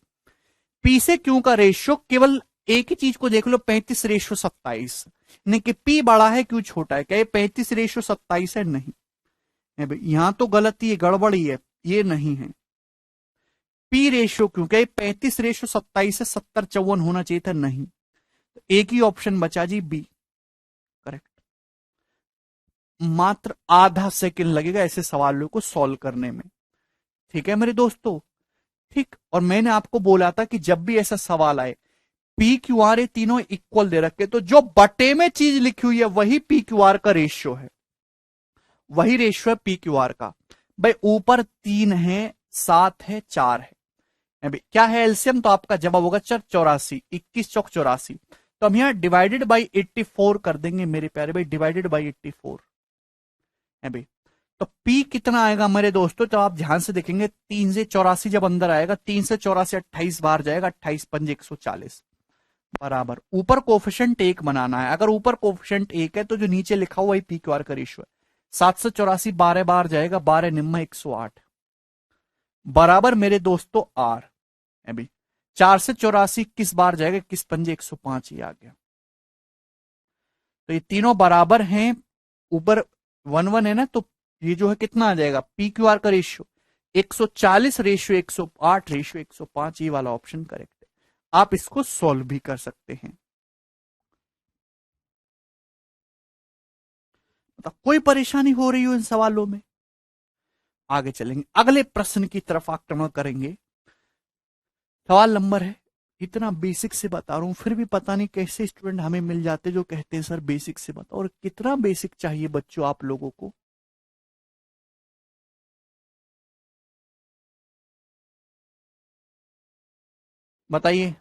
पी से क्यू का रेशियो केवल एक ही चीज को देख लो, 35 रेशियो 27। नहीं कि पी बड़ा है क्यू छोटा है, क्या ये 35 रेशियो 27 है? नहीं यहां तो गलती है, गड़बड़ी है, ये नहीं है। पी रेशियो क्यू, क्या ये 35 रेशियो 27 है? 70-54 होना चाहिए था, नहीं। तो एक ही ऑप्शन बचा जी, बी करेक्ट। मात्र आधा सेकंड लगेगा ऐसे सवालों को सॉल्व करने में, ठीक है मेरे दोस्तों? ठीक, और मैंने आपको बोला था कि जब भी ऐसा सवाल आए, पी क्यू आर ये तीनों इक्वल दे रखे, तो जो बटे में चीज लिखी हुई है वही पी क्यू आर का रेशियो है, वही रेशियो है पी क्यू आर का। भाई ऊपर 3 है, 7 है, 4 है, अभी क्या है एलसीएम? तो आपका जवाब होगा 84, 21 चौक 84। तो हम यहां डिवाइडेड बाई 84 कर देंगे मेरे प्यारे भाई, डिवाइडेड बाई 84 है भाई। तो P कितना आएगा मेरे दोस्तों? तो आप ध्यान से देखेंगे, 3 से 84 जब अंदर आएगा, 3 से 84 28 बार जाएगा, 28×5 140 बराबर, ऊपर कोफिशिएंट 1 बनाना है। अगर ऊपर कोफिशिएंट 1 है तो जो नीचे लिखा हुआ है पी क्यू आर का रेशियो है। 7 से 84 12 बार जाएगा, 12 निम्मा 108 बराबर मेरे दोस्तों आर। अभी 4 से 84 किस बार जाएगा? 21×5 105 ही आ गया। तो ये तीनों बराबर हैं, ऊपर 1 1 है ना, तो ये जो है कितना आ जाएगा? पी क्यू आर का रेशियो 140 रेशियो 108 रेशियो 105, ये वाला ऑप्शन करेक्ट है। आप इसको सॉल्व भी कर सकते हैं। तो कोई परेशानी हो रही हो इन सवालों में? आगे चलेंगे, अगले प्रश्न की तरफ आक्रमण करेंगे। सवाल नंबर है, इतना बेसिक से बता रहा हूं फिर भी पता नहीं कैसे स्टूडेंट हमें मिल जाते जो कहते हैं सर बेसिक से बताओ, और कितना बेसिक चाहिए बच्चों आप लोगों को? बताइए।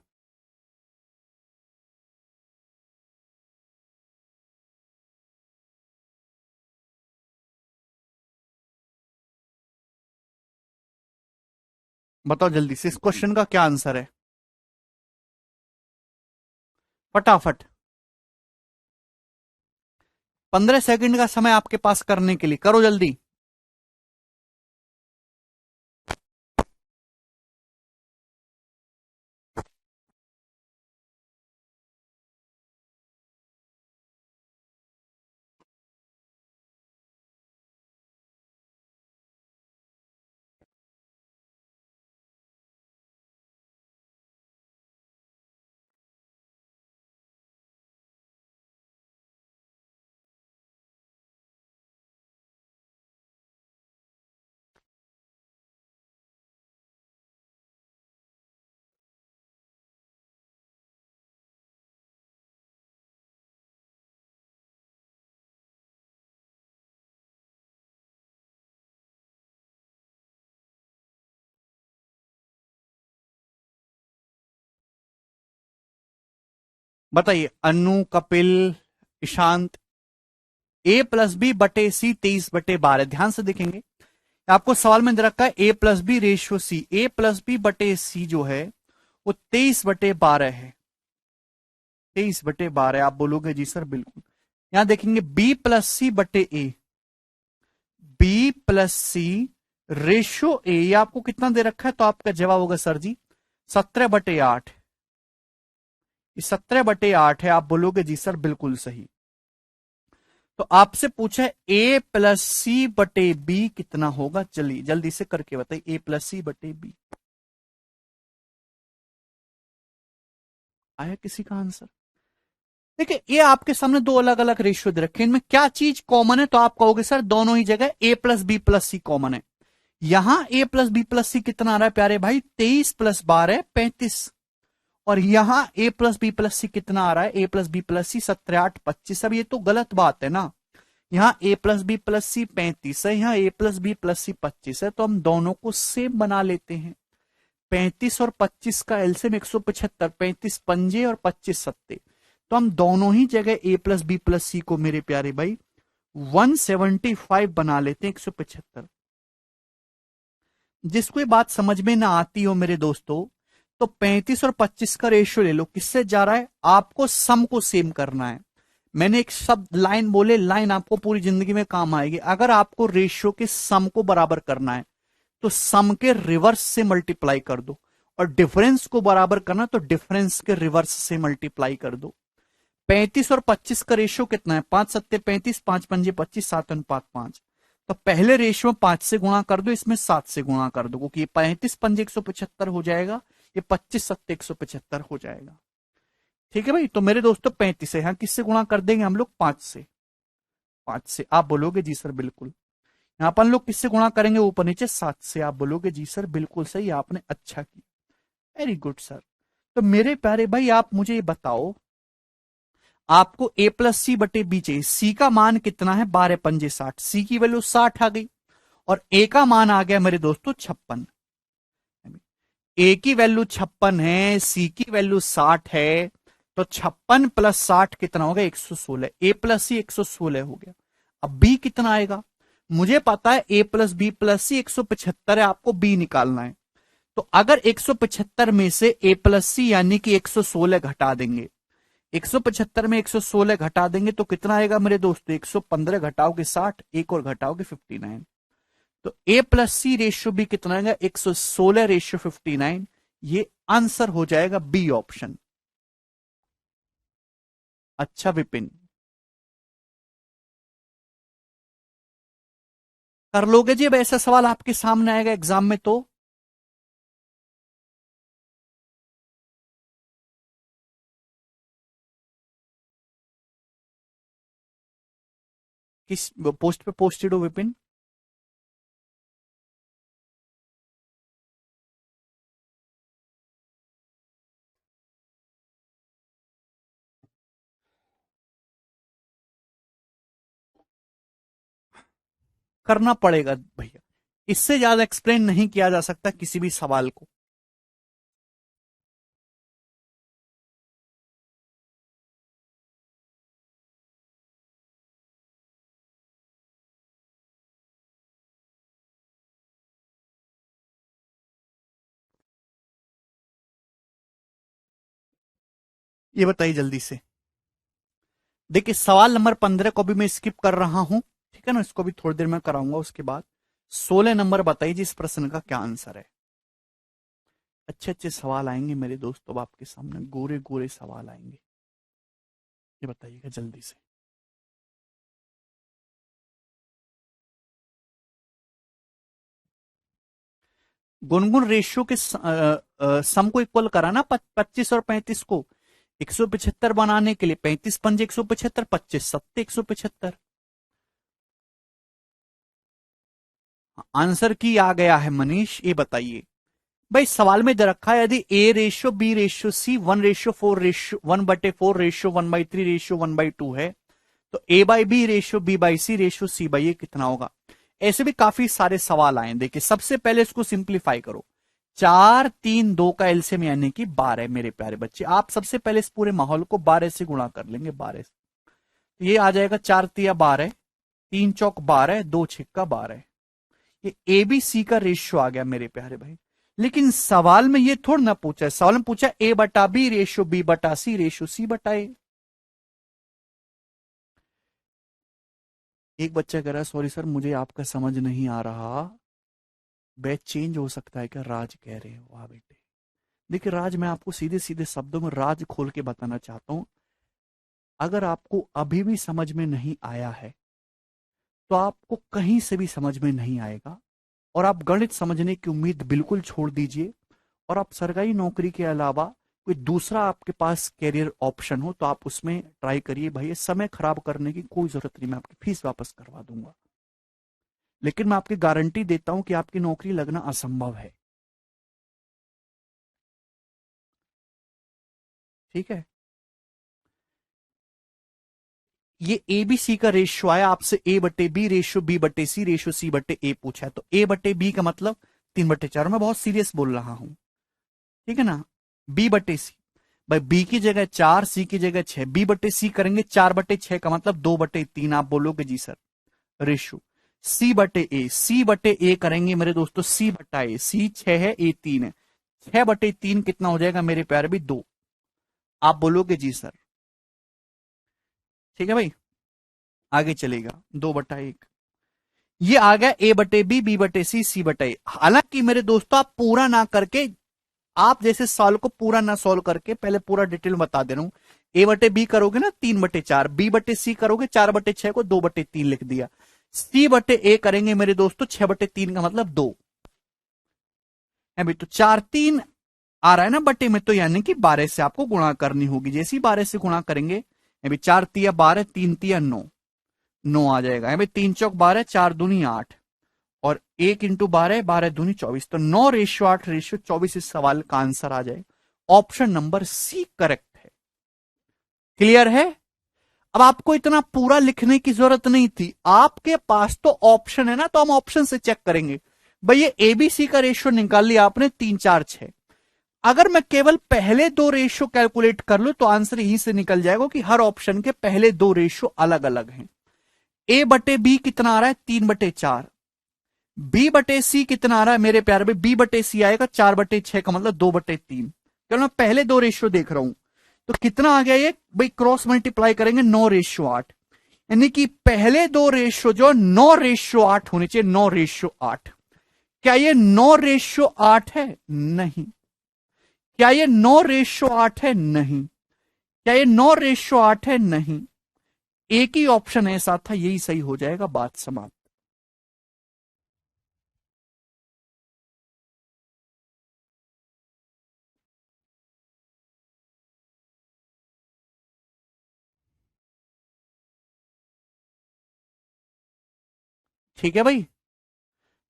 बताओ जल्दी से, इस क्वेश्चन का क्या आंसर है? फटाफट, 15 सेकंड का समय आपके पास करने के लिए, करो जल्दी। बताइए, अनु, कपिल, ईशांत। A+B/C 23/12, ध्यान से देखेंगे, आपको सवाल में दे रखा है A+B रेशियो C, A+B/C जो है वो 23/12 है। 23/12 आप बोलोगे जी सर बिल्कुल। यहां देखेंगे B+C/A, B+C रेशियो A, ये आपको कितना दे रखा है? तो आपका जवाब होगा सर जी 17/8। 17/8 है, आप बोलोगे जी सर बिल्कुल सही। तो आपसे पूछा है A+C/B कितना होगा? चलिए जल्दी से करके बताइए, A+C/B आया किसी का आंसर? देखिए ये आपके सामने दो अलग अलग रेशियो दे रखे हैं, इनमें क्या चीज कॉमन है? तो आप कहोगे सर दोनों ही जगह A+B+C कॉमन है। यहां A+B+C कितना आ रहा है प्यारे भाई? 23+12 35। और यहां A+B+C कितना आ रहा है? A+B+C 17 8 25। अब ये तो गलत बात है ना, यहाँ A+B+C 35 है, यहाँ A+B+C 25 है, तो हम दोनों को सेम बना लेते हैं। 35 और 25 का एलसीएम 175, 35 पंजे और 25 सत्ते, तो हम दोनों ही जगह ए प्लस बी प्लस सी को मेरे प्यारे भाई 175 बना लेते हैं 175। जिसको ये बात समझ में ना आती हो मेरे दोस्तों, तो 35 और 25 का रेशियो ले लो। किससे जा रहा है? आपको सम को सेम करना है। मैंने एक शब्द लाइन बोले, लाइन आपको पूरी जिंदगी में काम आएगी। अगर आपको रेशियो के सम को बराबर करना है तो सम के रिवर्स से मल्टीप्लाई कर दो, और डिफरेंस को बराबर करना तो डिफरेंस के रिवर्स से मल्टीप्लाई कर दो। 35 और 25 का रेशियो कितना है? 5 सत्ते 35, 5 पंजे 25, 7 अनुपात 5। तो पहले रेशियो 5 से गुणा कर दो, इसमें 7 से गुणा कर दो, क्योंकि ये 35 पंजे 175 हो जाएगा, ये 25 सत्ते 175 हो जाएगा। ठीक है भाई, तो मेरे दोस्तों 35 है, यहां किससे गुणा कर देंगे हम लोग? 5 से। 5 से। आप बोलोगे जी सर बिल्कुल। यहां पर हम लोग किससे गुणा करेंगे? ऊपर नीचे 7 से। आप बोलोगे जी सर बिल्कुल सही, आपने अच्छा किया, वेरी गुड सर। तो मेरे प्यारे भाई आप मुझे ये बताओ, आपको ए प्लस सी बटे बी चाहिए। सी का मान कितना है? 12 पंजे 60। सी की वैल्यू 60 आ गई, और ए का मान आ गया मेरे दोस्तों 56। ए की वैल्यू 56 है, सी की वैल्यू 60 है, तो 56 प्लस 60 कितना होगा? 116। ए प्लस सी 116 हो गया। अब बी कितना आएगा? मुझे पता है ए प्लस बी प्लस सी 175 है, आपको बी निकालना है। तो अगर 175 में से ए प्लस सी यानी कि 116 घटा देंगे, 175 में 116 घटा देंगे तो कितना आएगा मेरे दोस्तों? 115 घटाओगे 60, एक और घटाओगे 59। तो ए प्लस सी रेशियो भी कितना आएगा? 116 रेशियो 59। ये आंसर हो जाएगा बी ऑप्शन। अच्छा विपिन, कर लोगे जी? अब ऐसा सवाल आपके सामने आएगा एग्जाम में तो किस पोस्ट पे पोस्टेड हो विपिन? करना पड़ेगा भैया, इससे ज्यादा एक्सप्लेन नहीं किया जा सकता किसी भी सवाल को। ये बताइए जल्दी से। देखिए सवाल नंबर 15 को भी मैं स्किप कर रहा हूं, ठीक है ना, इसको भी थोड़ी देर में कराऊंगा। उसके बाद 16 नंबर बताइए जी, इस प्रश्न का क्या आंसर है। अच्छे अच्छे सवाल आएंगे मेरे दोस्तों, अब आपके सामने गोरे गोरे सवाल आएंगे। ये बताइएगा जल्दी से। गुनगुन रेशियो के सम को इक्वल करा ना 25 और 35 को। 175 बनाने के लिए 35 पंजे 175, 25 सत्ते 175। आंसर की आ गया है मनीष, ये बताइए भाई। सवाल में दे रखा है यदि A ratio B ratio C 1:4 ratio 1/4 ratio 1/3 ratio 1/2 है, तो A by B ratio B by C ratio C by A कितना होगा। ऐसे भी काफी सारे सवाल आए। देखिए सबसे पहले इसको सिंप्लीफाई करो। 4 3 2 का एलसीएम यानी कि 12। मेरे प्यारे बच्चे आप सबसे पहले इस पूरे माहौल को 12 से गुणा कर लेंगे, 12 से। तो ये आ जाएगा 4 तिया 12, 3 चौक 12, 2 छिक्का 12। ये ए बी सी का रेशियो आ गया मेरे प्यारे भाई। लेकिन सवाल में ये थोड़ा ना पूछा है, सवाल में पूछा ए बटा बी रेशियो बी बटा सी रेशियो सी बटा ए। एक बच्चा कह रहा है सॉरी सर मुझे आपका समझ नहीं आ रहा, बैच चेंज हो सकता है क्या? राज कह रहे हो। वाह बेटे, देखिए राज मैं आपको सीधे सीधे शब्दों में राज खोल के बताना चाहता हूं। अगर आपको अभी भी समझ में नहीं आया है तो आपको कहीं से भी समझ में नहीं आएगा, और आप गणित समझने की उम्मीद बिल्कुल छोड़ दीजिए। और आप सरकारी नौकरी के अलावा कोई दूसरा आपके पास कैरियर ऑप्शन हो तो आप उसमें ट्राई करिए। भाई समय खराब करने की कोई जरूरत नहीं, मैं आपकी फीस वापस करवा दूंगा, लेकिन मैं आपकी गारंटी देता हूं कि आपकी नौकरी लगना असंभव है। ठीक है, ये ए बी सी का रेशियो आया, आपसे ए बटे बी रेशियो बी बटे सी रेशियो सी बटे ए पूछा है, तो ए बटे बी का मतलब 3/4। मैं बहुत सीरियस बोल रहा हूं, ठीक है ना। बी बटे सी भाई बी की जगह 4, सी की जगह 6, बी बटे सी करेंगे 4/6 का मतलब 2/3 आप बोलोगे जी सर रेशो। सी बटे ए, सी बटे ए करेंगे मेरे दोस्तों सी बटा ए, सी 6 है ए 3 है, 6/3 कितना हो जाएगा मेरे प्यारे भी 2, आप बोलोगे जी सर। ठीक है भाई, आगे चलेगा 2/1, ये आ गया ए बटे बी, बी बटे सी, सी बटे ए। हालांकि मेरे दोस्तों आप पूरा ना करके, आप जैसे सॉल्व को पूरा ना सॉल्व करके पहले पूरा डिटेल में बता दे रहा हूं। ए बटे बी करोगे ना 3/4, बी बटे सी करोगे 4/6 को 2/3 लिख दिया, सी बटे ए करेंगे मेरे दोस्तों 6/3 का मतलब 2 है भाई। तो 4 3 आ रहा है ना बटे में, तो यानी कि 12 से आपको गुणा करनी होगी। जैसे ही 12 से गुणा करेंगे अभी 4 तिया 12, 3 तिया 9, 9 आ जाएगा भाई। 3 चौक 12, 4 दूनी 8 और 1 इंटू 12, 12 दूनी 24, तो 9:8:24 इस सवाल का आंसर आ जाएगा। ऑप्शन नंबर सी करेक्ट है। क्लियर है? अब आपको इतना पूरा लिखने की जरूरत नहीं थी, आपके पास तो ऑप्शन है ना, तो हम ऑप्शन से चेक करेंगे। भाई ये एबीसी का रेशियो निकाल लिया आपने 3 4 6, अगर मैं केवल पहले दो रेशियो कैलकुलेट कर लूं तो आंसर यहीं से निकल जाएगा कि हर ऑप्शन के पहले दो रेशियो अलग अलग हैं। ए बटे बी कितना आ रहा है 3/4, बी बटे सी कितना आ रहा है मेरे प्यारे भाई, बी बटे सी आएगा 4/6 का मतलब 2/3। चलो मैं पहले दो रेशियो देख रहा हूं, तो कितना आ गया ये भाई, क्रॉस मल्टीप्लाई करेंगे 9:8, यानी कि पहले दो रेशियो जो 9:8 होने चाहिए, 9:8। क्या ये 9:8 है? नहीं। क्या ये 9:8 है? नहीं। क्या ये 9:8 है? नहीं। एक ही ऑप्शन ऐसा था, यही सही हो जाएगा, बात समाप्त। ठीक है भाई,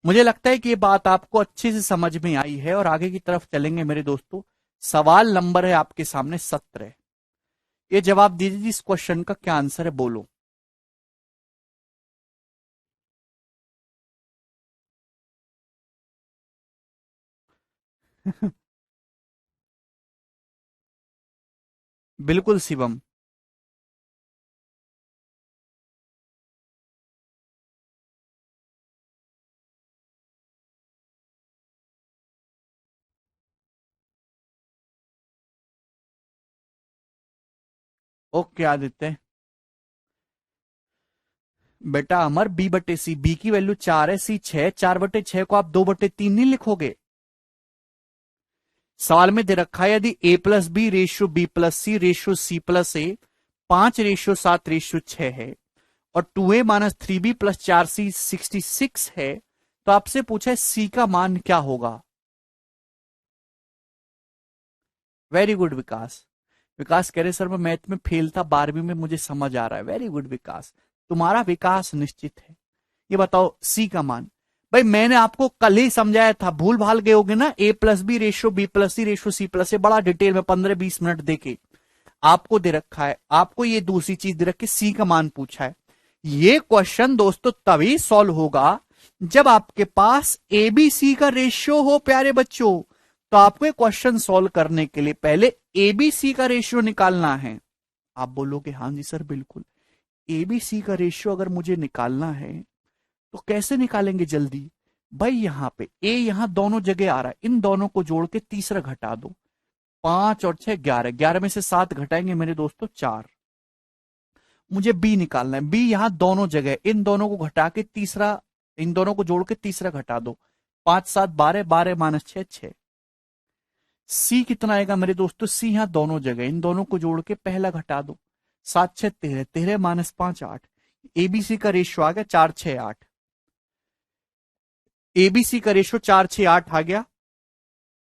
मुझे लगता है कि ये बात आपको अच्छे से समझ में आई है और आगे की तरफ चलेंगे मेरे दोस्तों। सवाल नंबर है आपके सामने 17, ये जवाब दीजिए इस क्वेश्चन का क्या आंसर है, बोलो। बिल्कुल शिवम। ओके आदित्य। बेटा अमर, बी बटे सी, बी की वैल्यू 4 है, सी 6, 4/6 को आप 2/3 नहीं लिखोगे। सवाल में दे रखा है यदि A plus B ratio B plus C ratio C plus A 5:7:6 है और 2a-3b प्लस 4c 66 है, तो आपसे पूछा है सी का मान क्या होगा। वेरी गुड विकास। विकास कह रहे सर मैं मैथ में फेल था 12वीं में, मुझे समझ आ रहा है। वेरी गुड विकास, तुम्हारा विकास निश्चित है। ये बताओ सी का मान। भाई मैंने आपको कल ही समझाया था, भूल भाल गए होगे ना, A plus B ratio B plus C ratio C plus A, बड़ा डिटेल में 15-20 मिनट देके आपको दे रखा है। आपको ये दूसरी चीज दे रखी, सी का मान पूछा है। ये क्वेश्चन दोस्तों तभी सॉल्व होगा जब आपके पास एबीसी का रेशियो हो प्यारे बच्चों। तो आपको ये क्वेश्चन सॉल्व करने के लिए पहले एबीसी का रेशियो निकालना है। आप बोलोगे हाँ जी सर बिल्कुल, एबीसी का रेशियो अगर मुझे निकालना है तो कैसे निकालेंगे जल्दी। भाई यहां पे ए यहां दोनों जगह आ रहा है, इन दोनों को जोड़ के तीसरा घटा दो, 5 और 6 11, 11 में से 7 घटाएंगे मेरे दोस्तों 4। मुझे बी निकालना है, बी यहां दोनों जगह, इन दोनों को घटा के तीसरा, इन दोनों को जोड़ के तीसरा घटा दो, 5 7 12, 12 माइनस 6 6। सी कितना आएगा मेरे दोस्तों, सी यहां दोनों जगह, इन दोनों को जोड़ के पहला घटा दो, 7 6 13, 13 माइनस 5 8। एबीसी का रेशियो आ गया 4 6 8, एबीसी का रेशियो 4 6 8 आ गया,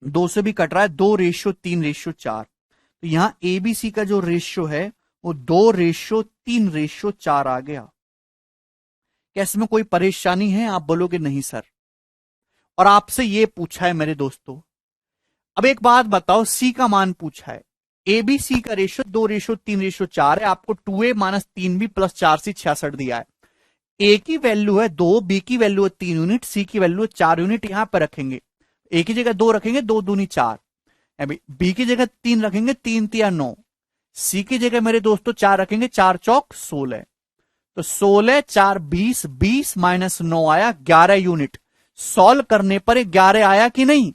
2 से भी कट रहा है, 2:3:4। तो यहां एबीसी का जो रेशियो है वो 2:3:4 आ गया। क्या इसमें कोई परेशानी है? आप बोलोगे नहीं सर। और आपसे ये पूछा है मेरे दोस्तों, अब एक बात बताओ, सी का मान पूछा है, एबीसी का रेशियो 2:3:4 है, आपको 2a-3b प्लस 4c 66 दिया है। ए की वैल्यू है 2, बी की वैल्यू है 3 यूनिट, सी की वैल्यू है 4 यूनिट। यहां पर रखेंगे, ए की जगह 2 रखेंगे, 2 दूनी 4, अभी बी की जगह 3 रखेंगे, 3 तिया 9। सी की जगह मेरे दोस्तों 4 रखेंगे, 4 चौक 16। तो 16 4 20, 20 माइनस 9 आया 11 यूनिट। सॉल्व करने पर 11 आया कि नहीं?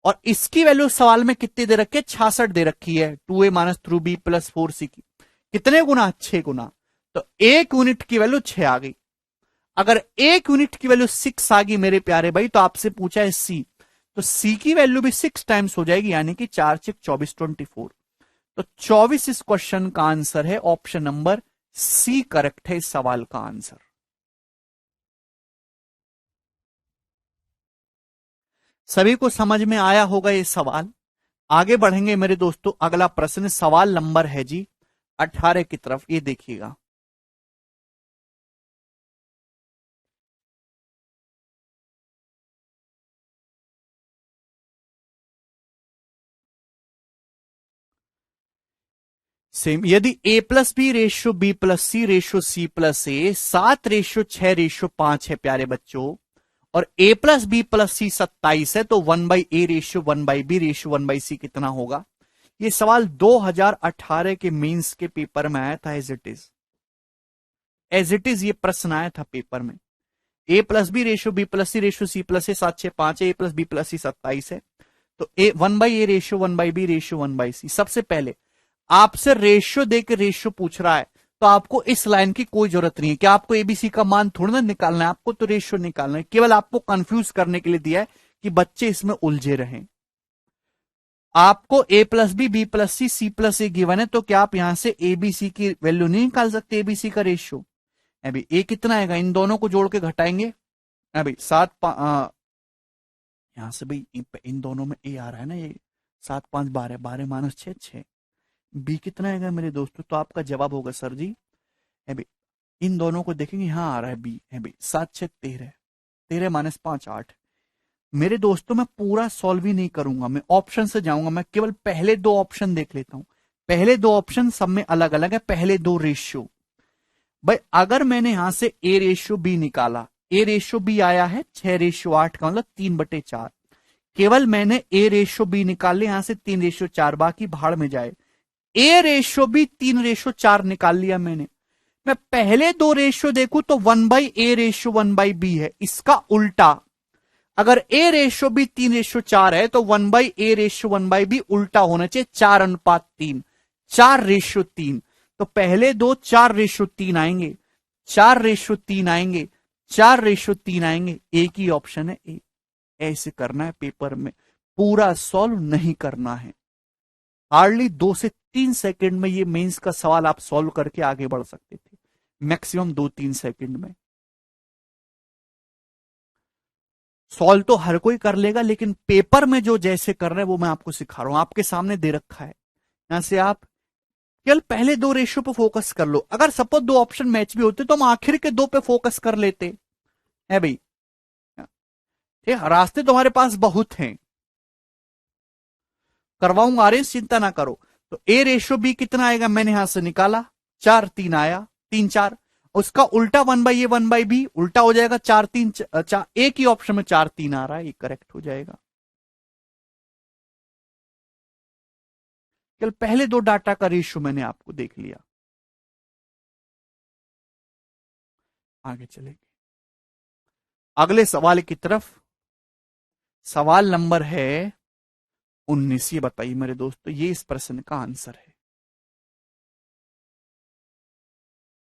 और इसकी वैल्यू सवाल में कितनी दे रखी है? 66 दे रखी है। 2a minus through B plus 4c की कितने गुना? 6 गुना। तो 1 यूनिट की वैल्यू 6 आ गई। अगर 1 यूनिट की वैल्यू 6 आ गई मेरे प्यारे भाई, तो आपसे पूछा है सी, तो सी की वैल्यू भी 6 टाइम्स हो जाएगी, यानी कि 4 6 24 24। तो 24 इस क्वेश्चन का आंसर है। ऑप्शन नंबर सी करेक्ट है इस सवाल का आंसर। सभी को समझ में आया होगा ये सवाल। आगे बढ़ेंगे मेरे दोस्तों। अगला प्रश्न सवाल नंबर है जी 18 की तरफ, ये देखिएगा। सेम, यदि a plus B ratio B plus C ratio C plus A 7 ratio 6 ratio 5 है प्यारे बच्चों, और a plus B plus C 27 है, तो 1/a ratio 1/b ratio 1/c कितना होगा? ये सवाल 2018 के मेंस के पेपर में आया था। एज इट इज ये प्रश्न आया था पेपर में। a plus B ratio B plus C ratio C plus A 7 6 5 है, a plus B plus C 27 है, तो ए 1/a ratio 1/b ratio 1/c। सबसे पहले आपसे रेशियो देके रेशियो पूछ रहा है, तो आपको इस लाइन की कोई जरूरत नहीं है कि आपको एबीसी का मान थोड़ा ना निकालना है, आपको तो रेशियो निकालना है। केवल आपको कंफ्यूज करने के लिए दिया है कि बच्चे इसमें उलझे रहें। आपको a plus B plus C plus A given है, तो क्या आप यहां से एबीसी की वैल्यू नहीं निकाल सकते? एबीसी का रेशियो अभी ए कितना आएगा? इन दोनों को जोड़ के घटाएंगे। अभी 7 यहां से भाई इन दोनों में ए आ रहा है ना, ये 7 5 12, 12 माइनस 6 6। बी कितना आएगा मेरे दोस्तों? तो आपका जवाब होगा सर जी, अभी इन दोनों को देखेंगे, यहां आ रहा है बी, अभी 7 6 13, 13 माइनस 5 8। मेरे दोस्तों मैं पूरा सॉल्व ही नहीं करूंगा, मैं ऑप्शन से जाऊंगा। मैं केवल पहले 2 ऑप्शन देख लेता हूं। पहले 2 ऑप्शन सब में अलग अलग है। पहले 2 रेशियो, भाई अगर मैंने यहां से ए रेशियो बी निकाला, ए रेशियो बी आया है 6 रेशियो 8 का मतलब 3/4। केवल मैंने ए रेशियो बी निकाल लिया, यहां से 3 रेशियो 4, बाकी भाड़ में जाए। ए रेशियो बी 3 रेशियो 4 निकाल लिया मैंने। मैं पहले 2 रेशियो देखूं तो 1/a रेशियो 1/b है। इसका उल्टा, अगर ए रेशियो बी 3 रेशियो 4 है, तो 1/a रेशियो 1/b उल्टा होना चाहिए, 4:3, 4 रेशियो 3। तो पहले 2 4 रेशियो 3 आएंगे, 4 रेशियो 3 आएंगे, 4 रेशियो 3 आएंगे। एक ही ऑप्शन है ए। ऐसे करना है पेपर में, पूरा सॉल्व नहीं करना है। हार्डली 2 से 3 सेकंड में ये मेंस का सवाल आप सॉल्व करके आगे बढ़ सकते थे, मैक्सिमम 2-3 सेकंड में। सॉल्व तो हर कोई कर लेगा, लेकिन पेपर में जो जैसे कर रहे हैं वो मैं आपको सिखा रहा हूं। आपके सामने दे रखा है, यहां से आप केवल पहले 2 रेशियो पे फोकस कर लो। अगर सपोज 2 ऑप्शन मैच भी होते तो हम आखिर के 2 पे फोकस कर लेते है भाई। रास्ते तुम्हारे पास बहुत हैं, करवाऊंगा आरेंज, चिंता ना करो। तो ए रेशियो बी कितना आएगा? मैंने यहां से निकाला 4 3 आया, 3 4। उसका उल्टा 1/a 1/b उल्टा हो जाएगा, 4 3 4। एक ही ऑप्शन में 4 3 आ रहा है, ये करेक्ट हो जाएगा। कल पहले 2 डाटा का रेशियो मैंने आपको देख लिया। आगे चलेंगे अगले सवाल की तरफ। सवाल नंबर है 19। ये बताइए मेरे दोस्तों, ये इस प्रश्न का आंसर है।